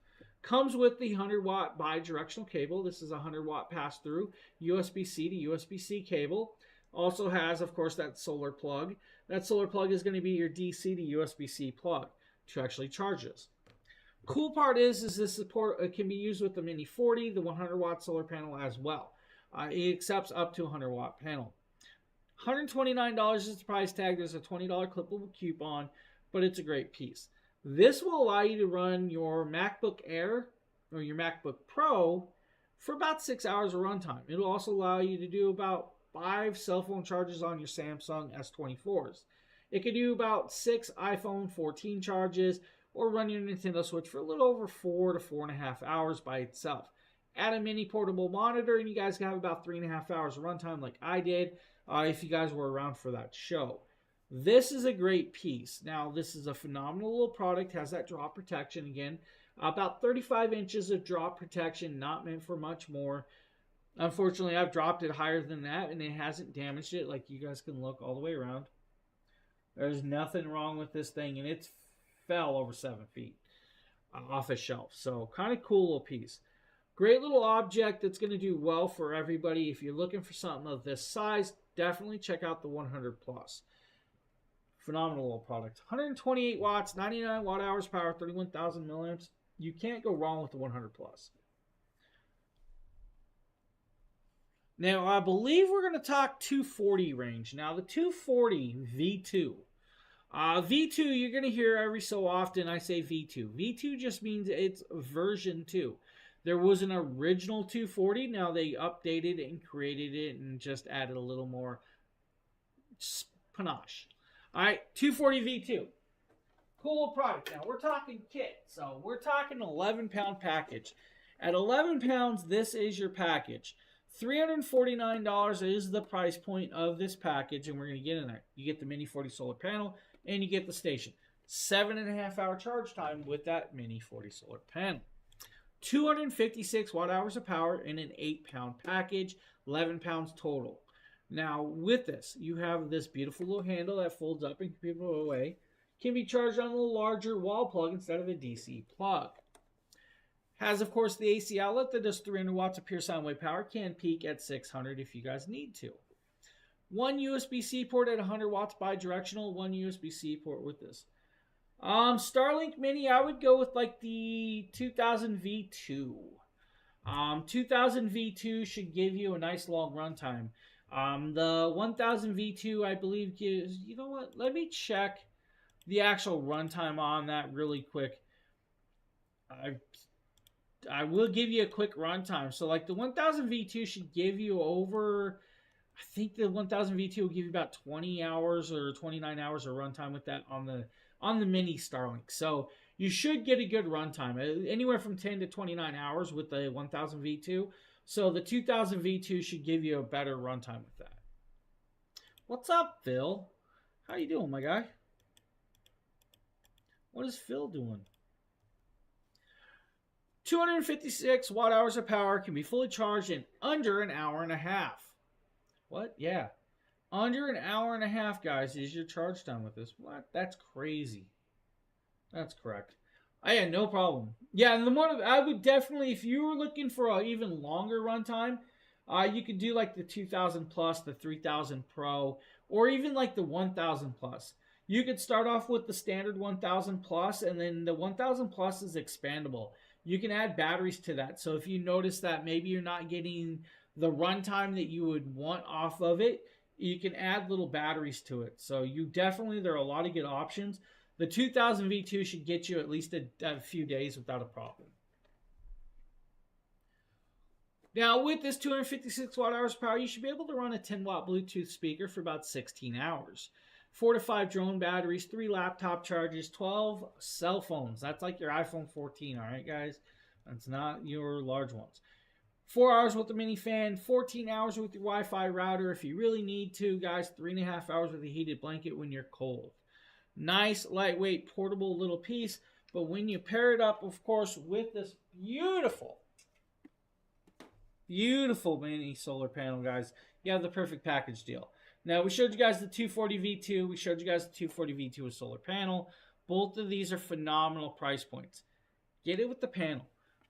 Comes with the 100-watt bi-directional cable. This is a 100-watt pass-through USB-C to USB-C cable. Also has, of course, that solar plug. That solar plug is going to be your DC to USB-C plug to actually charge this. Cool part is this support can be used with the Mini 40, the 100-watt solar panel as well. It accepts up to a 100-watt panel. $129 is the price tag. There's a $20 clippable coupon, but it's a great piece. This will allow you to run your MacBook Air or your MacBook Pro for about 6 hours of runtime. It'll also allow you to do about 5 cell phone charges on your Samsung S24s. It could do about 6 iPhone 14 charges or run your Nintendo Switch for a little over 4 to 4.5 hours by itself. Add a mini portable monitor and you guys can have about 3.5 hours of runtime like I did if you guys were around for that show. This is a great piece. Now, this is a phenomenal little product. Has that drop protection again. About 35 inches of drop protection, not meant for much more. Unfortunately, I've dropped it higher than that, and it hasn't damaged it. Like, you guys can look all the way around. There's nothing wrong with this thing, and it fell over 7 feet off a shelf. So, kind of cool little piece. Great little object that's going to do well for everybody. If you're looking for something of this size, definitely check out the 100 Plus. Phenomenal little product. 128 watts, 99 watt hours power, 31,000 milliamps. You can't go wrong with the 100 Plus. Now, I believe we're going to talk 240 range. Now, the 240 V2. V2, you're going to hear every so often I say V2. V2 just means it's version 2. There was an original 240. Now, they updated it and created it and just added a little more panache. All right, 240 V2. Cool little product. Now, we're talking kit. So, we're talking 11-pound package. At 11 pounds, this is your package. $349 is the price point of this package, and we're going to get in there. You get the Mini 40 solar panel, and you get the station. 7.5 hour charge time with that Mini 40 solar panel. 256 watt hours of power in an 8-pound package, 11 pounds total. Now, with this, you have this beautiful little handle that folds up and can be put away. Can be charged on a little larger wall plug instead of a DC plug. Has, of course, the AC outlet that does 300 watts of pure sound wave power. Can peak at 600 if you guys need to. One USB-C port at 100 watts bi-directional. One USB-C port with this. Starlink Mini, I would go with like the 2000 V2. 2000 V2 should give you a nice long runtime. The 1000 V2, I believe, gives, you know what, let me check the actual runtime on that really quick. I will give you a quick runtime. So like the 1000 V2 should give you over, I think the 1000 V2 will give you about 20 hours or 29 hours of runtime with that on the mini Starlink. So you should get a good runtime, anywhere from 10 to 29 hours with the 1000 V2. So the 2000 V2 should give you a better runtime with that. What's up, Phil? How you doing, my guy? What is Phil doing? 256 watt hours of power, can be fully charged in under an hour and a half. What? Yeah. Under an hour and a half, guys, is your charge time with this. What? That's crazy. That's correct. Yeah, no problem. Yeah, and the more I would definitely, if you were looking for an even longer runtime, you could do like the 2000 plus, the 3000 Pro, or even like the 1000 plus. You could start off with the standard 1000 plus, and then the 1000 plus is expandable. You can add batteries to that. So if you notice that maybe you're not getting the runtime that you would want off of it, you can add little batteries to it. So you definitely, there are a lot of good options. The 2000 V2 should get you at least a few days without a problem. Now with this 256 watt hours power, you should be able to run a 10 watt Bluetooth speaker for about 16 hours. 4 to 5 drone batteries, 3 laptop chargers, 12 cell phones. That's like your iPhone 14, all right, guys? That's not your large ones. 4 hours with the mini fan, 14 hours with your Wi-Fi router if you really need to, guys. 3.5 hours with a heated blanket when you're cold. Nice, lightweight, portable little piece. But when you pair it up, of course, with this beautiful mini solar panel, guys, you have the perfect package deal. Now, we showed you guys the 240 V2. We showed you guys the 240 V2 with solar panel. Both of these are phenomenal price points. Get it with the panel.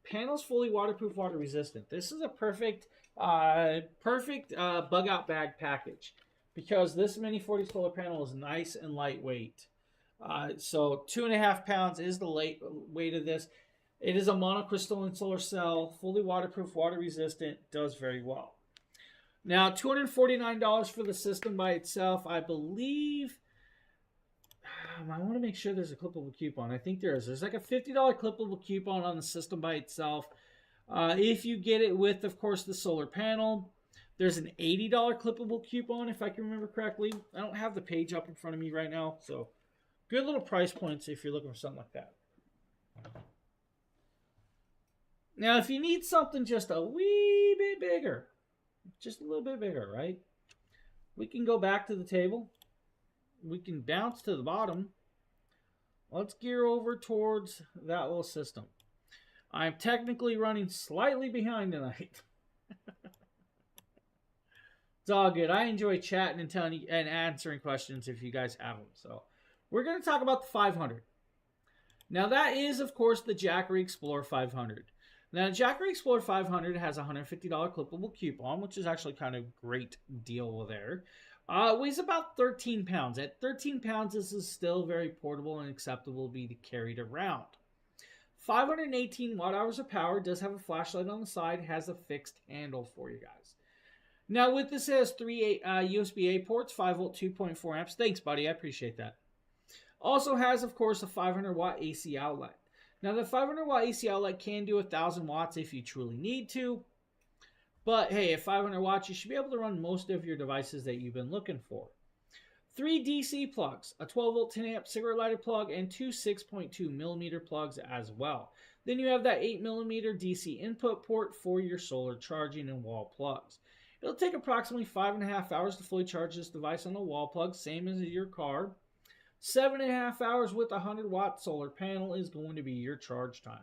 Panel's fully waterproof, water resistant. This is a perfect bug out bag package because this Mini 40 solar panel is nice and lightweight. So 2.5 pounds is the weight of this. It is a monocrystalline solar cell, fully waterproof, water resistant, does very well. Now, $249 for the system by itself. I believe, I want to make sure there's a clippable coupon. I think there is. There's like a $50 clippable coupon on the system by itself. If you get it with, of course, the solar panel, there's an $80 clippable coupon, if I can remember correctly. I don't have the page up in front of me right now, so good little price points if you're looking for something like that. Now, if you need something just a wee bit bigger, just a little bit bigger, right? We can go back to the table. We can bounce to the bottom. Let's gear over towards that little system. I'm technically running slightly behind tonight. It's all good. I enjoy chatting and telling you and answering questions if you guys have them. So we're going to talk about the 500. Now that is, of course, the Jackery Explorer 500. Now, Jackery Explorer 500 has a $150 clippable coupon, which is actually kind of a great deal there. It weighs about 13 pounds. At 13 pounds, this is still very portable and acceptable to be carried around. 518 watt hours of power, does have a flashlight on the side, has a fixed handle for you guys. Now, with this, it has 3 USB-A ports, 5 volt, 2.4 amps. Thanks, buddy. I appreciate that. Also has, of course, a 500 watt AC outlet. Now, the 500 watt AC outlet can do 1,000 watts if you truly need to. But, hey, at 500 watts, you should be able to run most of your devices that you've been looking for. 3 DC plugs, a 12 volt 10 amp cigarette lighter plug, and 2 6.2 millimeter plugs as well. Then you have that 8 millimeter DC input port for your solar charging and wall plugs. It'll take approximately 5.5 hours to fully charge this device on the wall plug, same as your car. 7.5 hours with a 100 watt solar panel is going to be your charge time.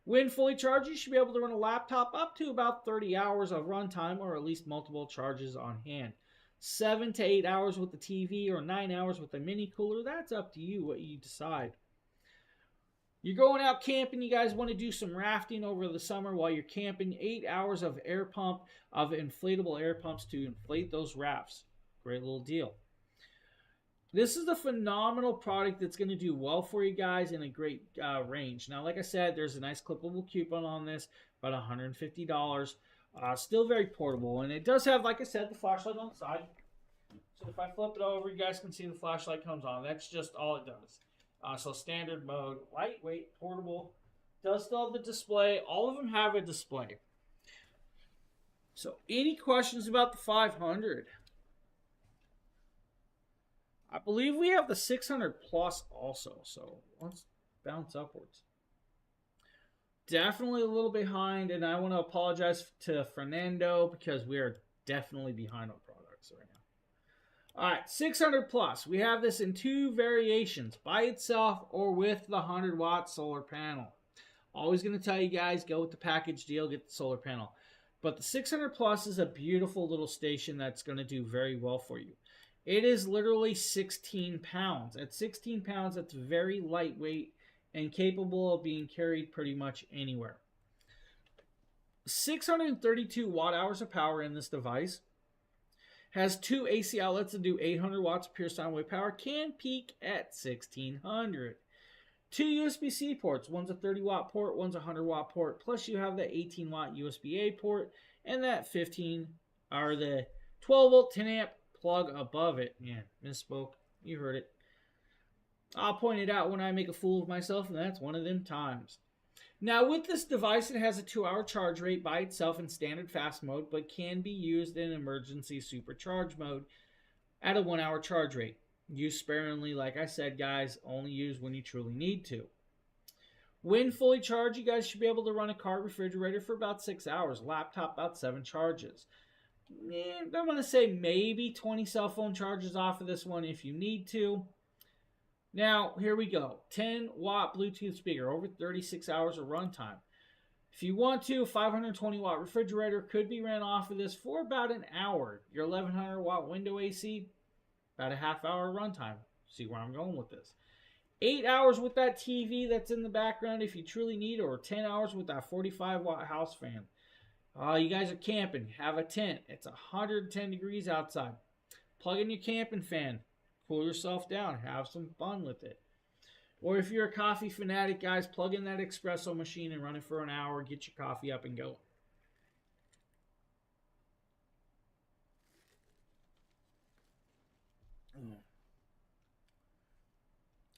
When fully charged, you should be able to run a laptop up to about 30 hours of runtime or at least multiple charges on hand. 7 to 8 hours with the TV or 9 hours with the mini cooler, that's up to you what you decide. You're going out camping, you guys want to do some rafting over the summer while you're camping, 8 hours of inflatable air pumps to inflate those rafts. Great little deal. This is a phenomenal product that's going to do well for you guys in a great range. Now, like I said, there's a nice clippable coupon on this, about $150. Still very portable, and it does have, like I said, the flashlight on the side. So if I flip it over, you guys can see the flashlight comes on. That's just all it does. So standard mode, lightweight, portable, does still have the display. All of them have a display. So any questions about the 500? I believe we have the 600 plus also. So let's bounce upwards. Definitely a little behind, and I want to apologize to Fernando because we are definitely behind on products right now. All right, 600 plus. We have this in two variations, by itself or with the 100-watt solar panel. Always going to tell you guys, go with the package deal, get the solar panel. But the 600 plus is a beautiful little station that's going to do very well for you. It is literally 16 pounds. At 16 pounds, that's very lightweight and capable of being carried pretty much anywhere. 632 watt hours of power in this device. Has two AC outlets that do 800 watts of pure sound wave power. Can peak at 1600. Two USB-C ports. One's a 30 watt port, one's a 100 watt port. Plus you have the 18 watt USB-A port and that 15 or the 12 volt 10 amp plug above it. Yeah, misspoke. You heard it. I'll point it out when I make a fool of myself, and that's one of them times. Now, with this device, it has a 2-hour charge rate by itself in standard fast mode, but can be used in emergency supercharge mode at a 1-hour charge rate. Use sparingly, like I said, guys, only use when you truly need to. When fully charged, you guys should be able to run a car refrigerator for about 6 hours, laptop about 7 charges. I'm going to say maybe 20 cell phone charges off of this one if you need to. Now, here we go. 10 watt Bluetooth speaker, over 36 hours of runtime. If you want to, a 520 watt refrigerator could be ran off of this for about an hour. Your 1100 watt window AC, about a half hour runtime. See where I'm going with this. 8 hours with that TV that's in the background if you truly need, or 10 hours with that 45 watt house fan. You guys are camping, have a tent. It's 110 degrees outside. Plug in your camping fan. Cool yourself down. Have some fun with it. Or if you're a coffee fanatic, guys, plug in that espresso machine and run it for an hour. Get your coffee up and going.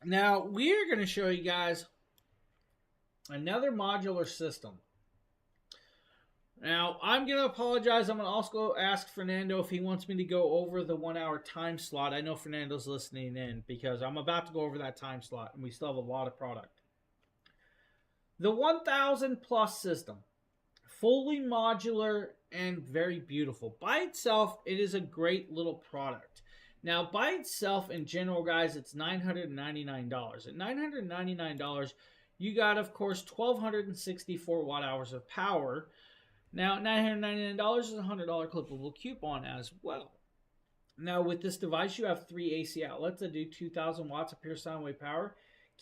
Now, we're going to show you guys another modular system. Now, I'm going to apologize. I'm going to also ask Fernando if he wants me to go over the 1 hour time slot. I know Fernando's listening in because I'm about to go over that time slot and we still have a lot of product. The 1000 plus system, fully modular and very beautiful. By itself, it is a great little product. Now, by itself, in general, guys, it's $999. At $999, you got, of course, 1,264 watt hours of power. Now, $999 is a $100 clippable coupon as well. Now, with this device, you have 3 AC outlets that do 2,000 watts of pure sound wave power.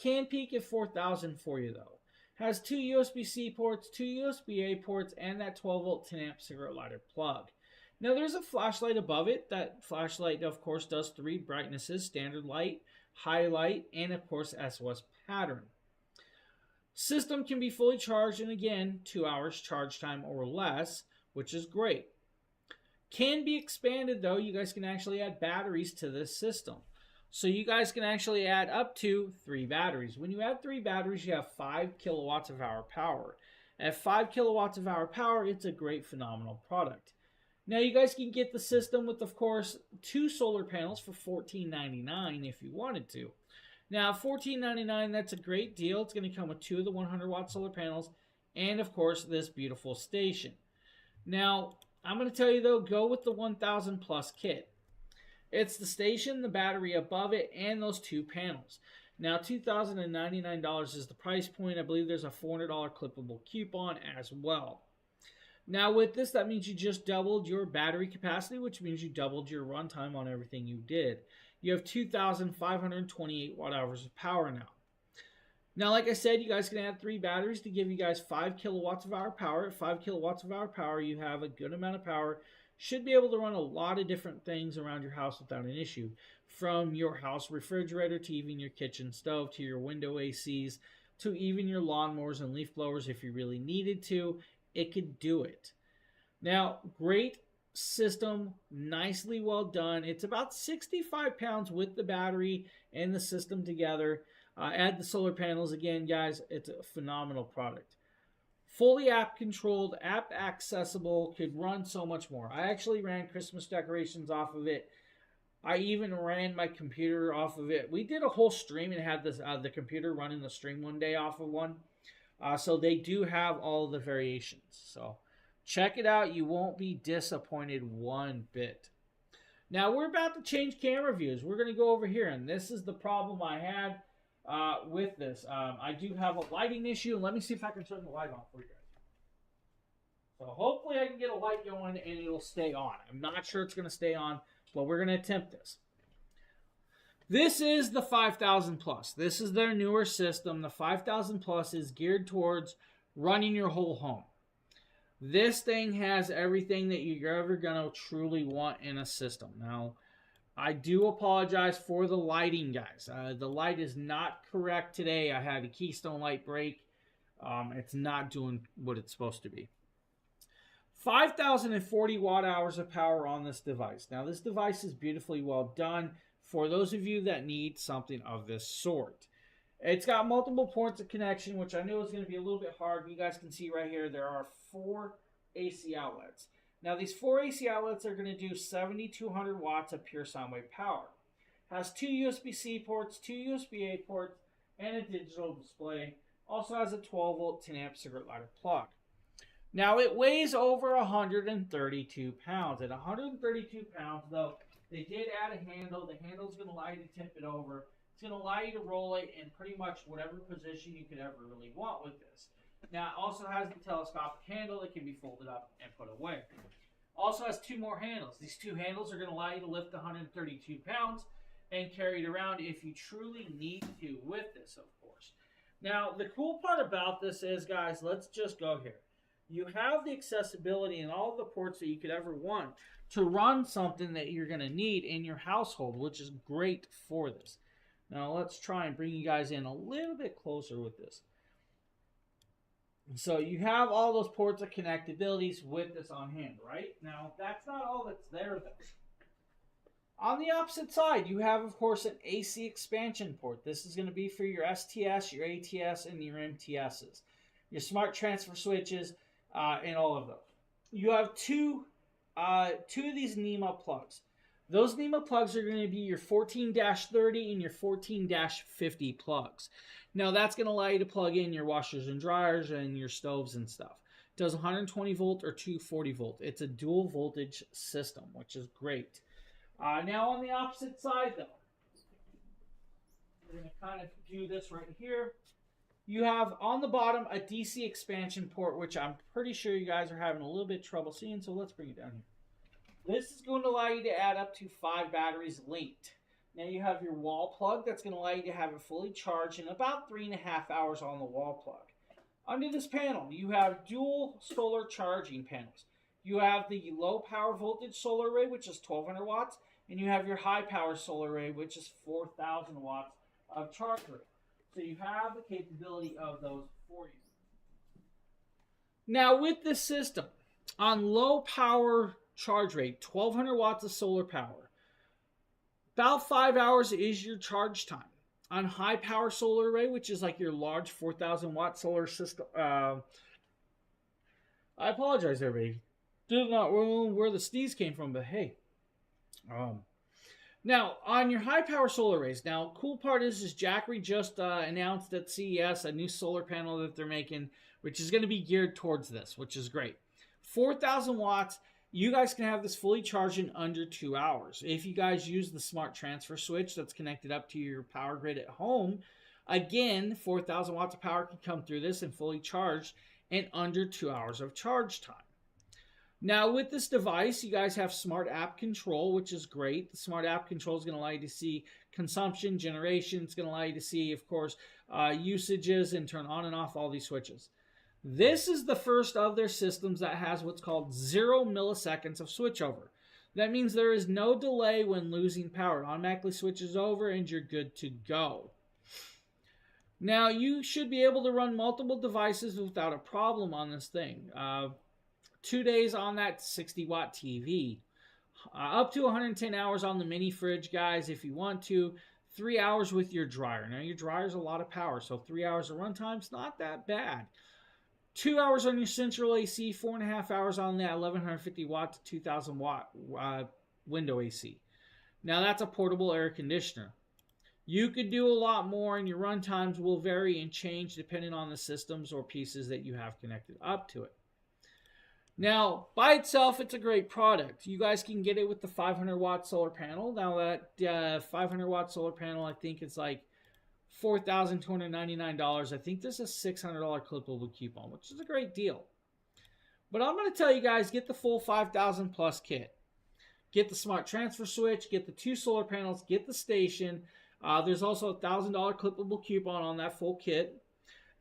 Can peak at 4,000 for you, though. Has 2 USB-C ports, 2 USB-A ports, and that 12 volt 10 amp cigarette lighter plug. Now, there's a flashlight above it. That flashlight, of course, does 3 brightnesses: standard light, highlight, and, of course, SOS pattern. System can be fully charged in, again, 2 hours charge time or less, which is great. Can be expanded, though. You guys can actually add batteries to this system. So you guys can actually add up to 3 batteries. When you add 3 batteries, you have 5 kilowatts of hour power. At 5 kilowatts of hour power, it's a great, phenomenal product. Now, you guys can get the system with, of course, 2 solar panels for $14.99 if you wanted to. Now, $14.99, that's a great deal. It's going to come with 2 of the 100-watt solar panels and, of course, this beautiful station. Now, I'm going to tell you, though, go with the 1000 plus kit. It's the station, the battery above it, and those 2 panels. Now, $2,099 is the price point. I believe there's a $400 clippable coupon as well. Now, with this, that means you just doubled your battery capacity, which means you doubled your runtime on everything you did. You have 2,528 watt hours of power now. Now, like I said, you guys can add 3 batteries to give you guys 5 kilowatts of hour power. At 5 kilowatts of hour power, you have a good amount of power. Should be able to run a lot of different things around your house without an issue. From your house refrigerator to even your kitchen stove to your window ACs to even your lawnmowers and leaf blowers if you really needed to. It could do it. Now, great system, nicely well done. It's about 65 pounds with the battery and the system together. Add the solar panels again, guys. It's a phenomenal product. Fully app controlled, app accessible, could run so much more. I actually ran Christmas decorations off of it. I even ran my computer off of it. We did a whole stream and had this the computer running the stream one day off of one. So they do have all the variations. So check it out. You won't be disappointed one bit. Now we're about to change camera views. We're going to go over here, and this is the problem I had with this. I do have a lighting issue. Let me see if I can turn the light on for you guys. So hopefully I can get a light going and it'll stay on. I'm not sure it's going to stay on, but we're going to attempt this. This is the 5000 Plus. This is their newer system. The 5000 Plus is geared towards running your whole home. This thing has everything that you're ever going to truly want in a system. Now, I do apologize for the lighting, guys. The light is not correct today. I had a Keystone light break. It's not doing what it's supposed to be. 5,040 watt hours of power on this device. Now, this device is beautifully well done for those of you that need something of this sort. It's got multiple points of connection, which I know is going to be a little bit hard. You guys can see right here, there are 4 AC outlets. Now, these 4 AC outlets are going to do 7,200 watts of pure sound wave power. Has 2 USB-C ports, 2 USB-A ports, and a digital display. Also has a 12-volt 10-amp cigarette lighter plug. Now, it weighs over 132 pounds. At 132 pounds, though, they did add a handle. The handle's going to allow you to tip it over. It's going to allow you to roll it in pretty much whatever position you could ever really want with this. Now, it also has the telescopic handle that can be folded up and put away. Also has 2 more handles. These 2 handles are going to allow you to lift 132 pounds and carry it around if you truly need to with this, of course. Now, the cool part about this is, guys, let's just go here. You have the accessibility and all the ports that you could ever want to run something that you're going to need in your household, which is great for this. Now, let's try and bring you guys in a little bit closer with this. So you have all those ports of connectabilities with this on hand, right? Now, that's not all that's there, though. On the opposite side, you have, of course, an AC expansion port. This is going to be for your STS, your ATS, and your MTSs. Your smart transfer switches, and all of those. You have two of these NEMA plugs. Those NEMA plugs are going to be your 14-30 and your 14-50 plugs. Now, that's going to allow you to plug in your washers and dryers and your stoves and stuff. It does 120 volt or 240 volt. It's a dual voltage system, which is great. Now, on the opposite side, though, we're going to kind of do this right here. You have on the bottom a DC expansion port, which I'm pretty sure you guys are having a little bit of trouble seeing, so let's bring it down here. This is going to allow you to add up to 5 batteries linked. Now you have your wall plug that's going to allow you to have it fully charged in about 3.5 hours on the wall plug. Under this panel, you have dual solar charging panels. You have the low power voltage solar array, which is 1,200 watts, and you have your high power solar array, which is 4,000 watts of charge rate. So you have the capability of those for you. Now with this system, on low power charge rate, 1,200 watts of solar power, about 5 hours is your charge time. On high power solar array, which is like your large 4,000 watt solar system, I apologize, everybody. Did not know where the sneeze came from, but hey. Now, on your high power solar arrays, now, cool part is Jackery just announced at CES a new solar panel that they're making, which is going to be geared towards this, which is great. 4,000 watts. You guys can have this fully charged in under 2 hours. If you guys use the smart transfer switch that's connected up to your power grid at home, again, 4,000 watts of power can come through this and fully charged in under 2 hours of charge time. Now, with this device, you guys have smart app control, which is great. The smart app control is going to allow you to see consumption, generation. It's going to allow you to see, of course, usages and turn on and off all these switches. This is the first of their systems that has what's called 0 milliseconds of switchover. That means there is no delay when losing power. It automatically switches over and you're good to go. Now, you should be able to run multiple devices without a problem on this thing. 2 days on that 60-watt TV. Up to 110 hours on the mini fridge, guys, if you want to. 3 hours with your dryer. Now, your dryer is a lot of power, so 3 hours of runtime is not that bad. 2 hours on your central AC, 4.5 hours on that 1150 watt to 2000 watt window AC. Now, that's a portable air conditioner. You could do a lot more, and your run times will vary and change depending on the systems or pieces that you have connected up to it. Now, by itself, it's a great product. You guys can get it with the 500 watt solar panel. Now, that 500 watt solar panel, I think it's like $4,299. I think this is a $600 clippable coupon, which is a great deal. But I'm going to tell you guys, get the full 5,000 plus kit. Get the smart transfer switch, get the 2 solar panels, get the station. There's also a $1,000 clippable coupon on that full kit.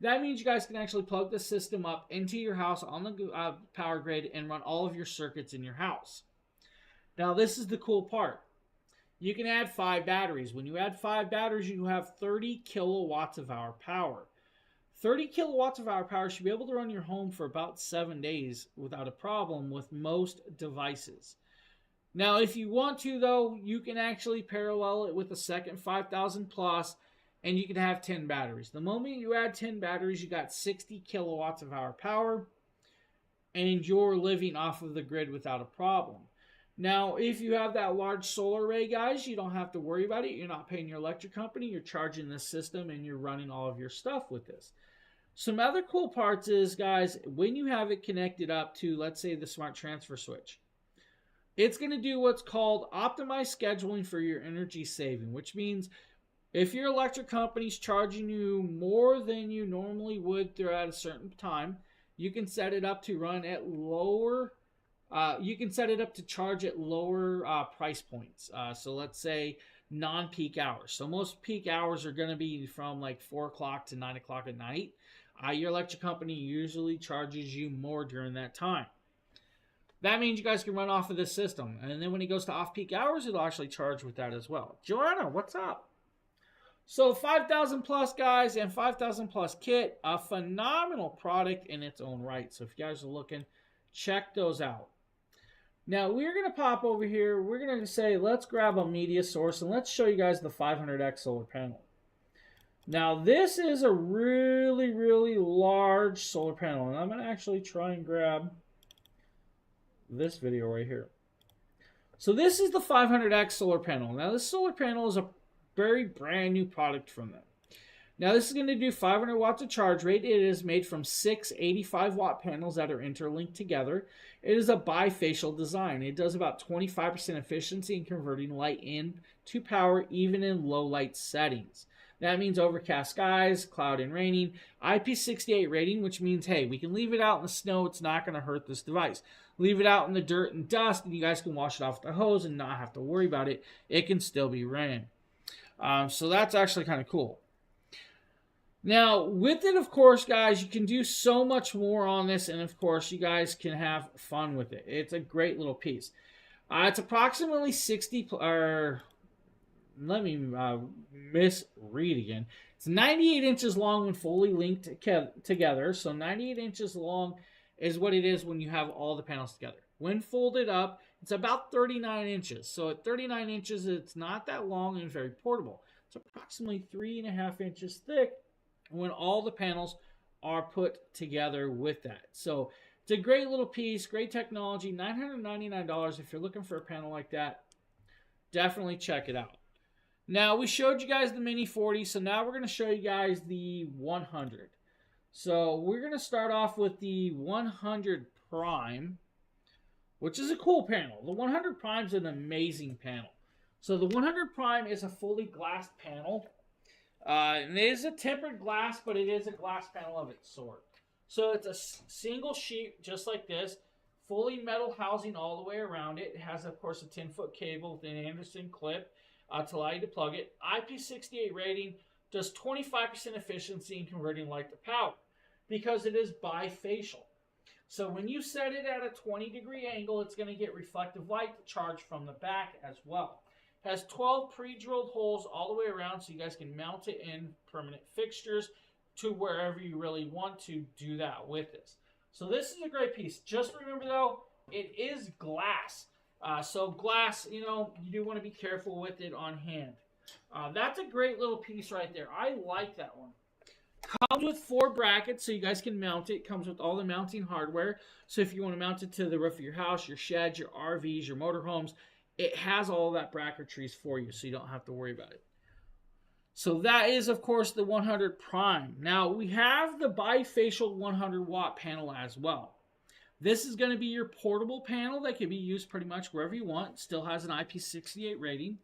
That means you guys can actually plug the system up into your house on the power grid and run all of your circuits in your house. Now, this is the cool part. You can add 5 batteries. When you add 5 batteries, you have 30 kilowatts of hour power. 30 kilowatts of hour power should be able to run your home for about 7 days without a problem with most devices. Now, if you want to, though, you can actually parallel it with a second 5,000 plus, and you can have 10 batteries. The moment you add 10 batteries, you got 60 kilowatts of hour power, and you're living off of the grid without a problem. Now, if you have that large solar array, guys, you don't have to worry about it. You're not paying your electric company. You're charging the system, and you're running all of your stuff with this. Some other cool parts is, guys, when you have it connected up to, let's say, the smart transfer switch, it's going to do what's called optimized scheduling for your energy saving, which means if your electric company's charging you more than you normally would throughout a certain time, you can set it up to run at lower, you can set it up to charge at lower price points. So let's say non-peak hours. So most peak hours are going to be from like 4 o'clock to 9 o'clock at night. Your electric company usually charges you more during that time. That means you guys can run off of this system. And then when it goes to off-peak hours, it'll actually charge with that as well. Joanna, what's up? So 5,000 plus, guys, and 5,000 plus kit, a phenomenal product in its own right. So if you guys are looking, check those out. Now, we're going to pop over here. We're going to say, let's grab a media source, and let's show you guys the 500X solar panel. Now, this is a really, really large solar panel, and I'm going to actually try and grab this video right here. So this is the 500X solar panel. Now, this solar panel is a very brand new product from them. Now, this is going to do 500 watts of charge rate. It is made from 6 85-watt panels that are interlinked together. It is a bifacial design. It does about 25% efficiency in converting light into power, even in low light settings. That means overcast skies, cloud and raining. IP68 rating, which means, hey, we can leave it out in the snow. It's not going to hurt this device. Leave it out in the dirt and dust, and you guys can wash it off with the hose and not have to worry about it. It can still be ran. So that's actually kind of cool. Now, with it, of course, guys, you can do so much more on this, and of course, you guys can have fun with it. It's a great little piece. It's approximately 60, or let me misread again. It's 98 inches long when fully linked together. So 98 inches long is what it is when you have all the panels together. When folded up, it's about 39 inches. So at 39 inches, it's not that long and very portable. It's approximately 3.5 inches thick when all the panels are put together with that. So it's a great little piece, great technology, $999. If you're looking for a panel like that, definitely check it out. Now, we showed you guys the Mini 40, so now we're going to show you guys the 100. So we're going to start off with the 100 Prime, which is a cool panel. The 100 Prime is an amazing panel. So the 100 Prime is a fully glassed panel. And it is a tempered glass, but it is a glass panel of its sort. So it's a single sheet, just like this, fully metal housing all the way around it. It has, of course, a 10-foot cable with an Anderson clip to allow you to plug it. IP68 rating, does 25% efficiency in converting light to power because it is bifacial. So when you set it at a 20-degree angle, it's going to get reflective light to charge from the back as well. It has 12 pre-drilled holes all the way around, so you guys can mount it in permanent fixtures to wherever you really want to do that with this. So this is a great piece. Just remember though, it is glass. So glass, you know, you do want to be careful with it on hand. That's a great little piece right there. I like that one. Comes with 4 brackets so you guys can mount it. Comes with all the mounting hardware. So if you want to mount it to the roof of your house, your sheds, your RVs, your motorhomes, it has all of that bracketries for you so you don't have to worry about it. So that is, of course, the 100 Prime. Now, we have the bifacial 100-watt panel as well. This is going to be your portable panel that can be used pretty much wherever you want. Still has an IP68 rating.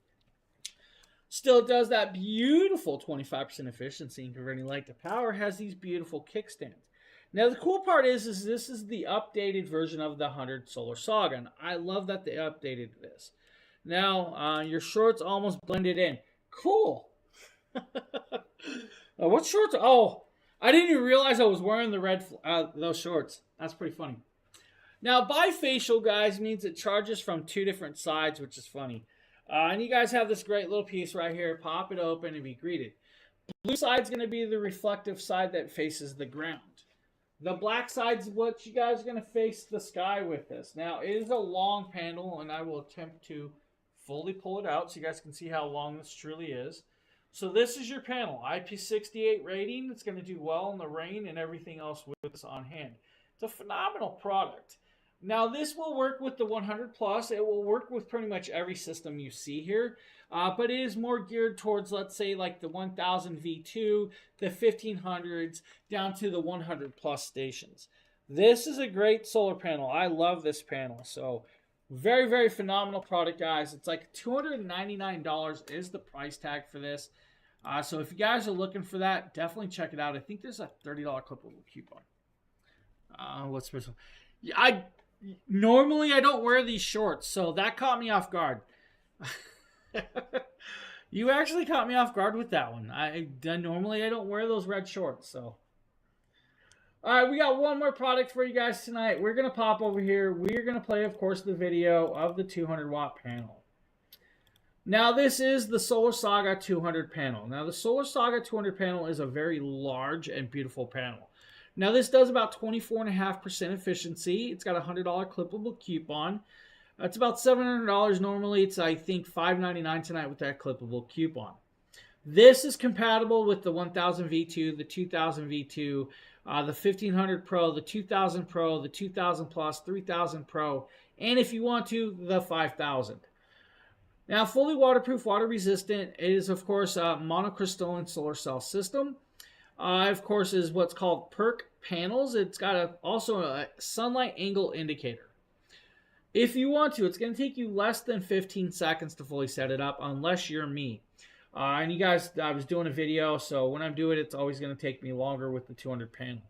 Still does that beautiful 25% efficiency in converting light to power. Has these beautiful kickstands. Now, the cool part is this is the updated version of the 100 Solar Saga. And I love that they updated this. Now, your shorts almost blended in. Cool. What shorts? Oh, I didn't even realize I was wearing the red those shorts. That's pretty funny. Now, bifacial, guys, means it charges from 2 different sides, which is funny. And you guys have this great little piece right here. Pop it open and be greeted. Blue side's going to be the reflective side that faces the ground. The black side's what you guys are going to face the sky with this. Now, it is a long panel, and I will attempt to fully pull it out so you guys can see how long this truly is. So this is your panel. IP68 rating. It's going to do well in the rain and everything else with this on hand. It's a phenomenal product. Now, this will work with the 100 Plus. It will work with pretty much every system you see here. But it is more geared towards, let's say, like the 1000 V2, the 1500s, down to the 100 Plus stations. This is a great solar panel. I love this panel. So, very, very phenomenal product, guys. It's like $299 is the price tag for this. So, if you guys are looking for that, definitely check it out. I think there's a $30 clippable coupon. What's special? Yeah, Normally, I don't wear these shorts, so that caught me off guard. You actually caught me off guard with that one. Normally I don't wear those red shorts, so. All right, we got one more product for you guys tonight. We're going to pop over here. We're going to play, of course, the video of the 200-watt panel. Now, this is the Solar Saga 200 panel. Now, the Solar Saga 200 panel is a very large and beautiful panel. Now, this does about 24.5% efficiency. It's got a $100 clippable coupon. It's about $700 normally. It's, I think, $599 tonight with that clippable coupon. This is compatible with the 1000 V2, the 2000 V2, the 1500 Pro, the 2000 Pro, the 2000 Plus, 3000 Pro, and if you want to, the 5000. Now, fully waterproof, water resistant. It is, of course, a monocrystalline solar cell system. Of course, is what's called PERC panels. It's got also a sunlight angle indicator. If you want to, it's going to take you less than 15 seconds to fully set it up, unless you're me. And you guys, I was doing a video, so when I'm doing it, it's always going to take me longer with the 200 panel.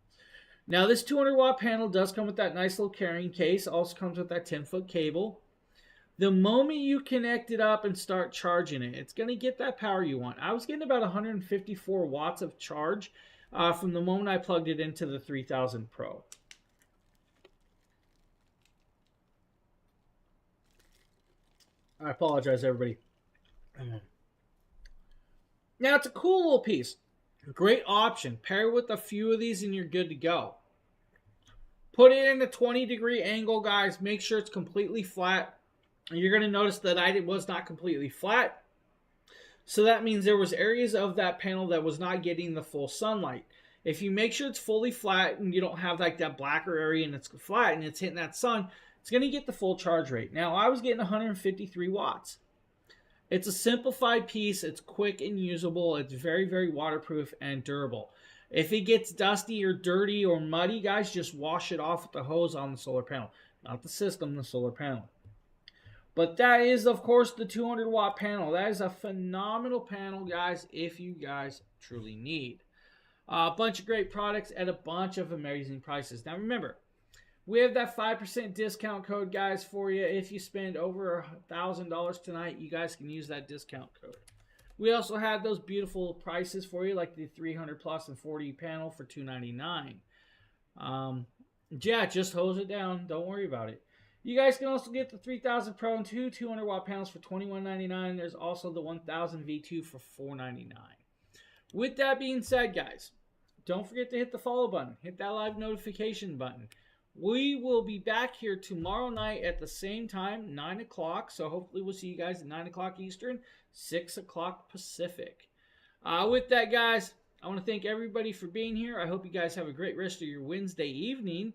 Now, this 200-watt panel does come with that nice little carrying case. Also comes with that 10-foot cable. The moment you connect it up and start charging it, it's going to get that power you want. I was getting about 154 watts of charge from the moment I plugged it into the 3000 Pro. I apologize, everybody. Now, it's a cool little piece. Great option. Pair it with a few of these and you're good to go. Put it in a 20-degree angle, guys. Make sure it's completely flat. You're going to notice that it was not completely flat. So that means there was areas of that panel that was not getting the full sunlight. If you make sure it's fully flat and you don't have like that blacker area and it's flat and it's hitting that sun, it's going to get the full charge rate. Now, I was getting 153 watts. It's a simplified piece. It's quick and usable. It's very, very waterproof and durable. If it gets dusty or dirty or muddy, guys, just wash it off with the hose on the solar panel. Not the system, the solar panel. But that is, of course, the 200-watt panel. That is a phenomenal panel, guys, if you guys truly need. A bunch of great products at a bunch of amazing prices. Now, remember, we have that 5% discount code, guys, for you. If you spend over $1,000 tonight, you guys can use that discount code. We also have those beautiful prices for you, like the 300 plus and 40 panel for $299. Yeah, just hose it down. Don't worry about it. You guys can also get the 3000 Pro and two 200-watt panels for $21.99. There's also the 1000 V2 for $4.99. With that being said, guys, don't forget to hit the follow button. Hit that live notification button. We will be back here tomorrow night at the same time, 9 o'clock. So hopefully we'll see you guys at 9 o'clock Eastern, 6 o'clock Pacific. With that, guys, I want to thank everybody for being here. I hope you guys have a great rest of your Wednesday evening.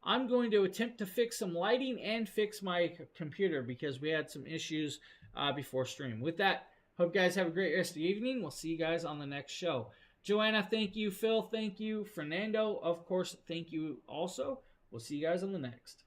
I'm going to attempt to fix some lighting and fix my computer because we had some issues before stream. With that, hope you guys have a great rest of the evening. We'll see you guys on the next show. Joanna, thank you. Phil, thank you. Fernando, of course, thank you also. We'll see you guys on the next.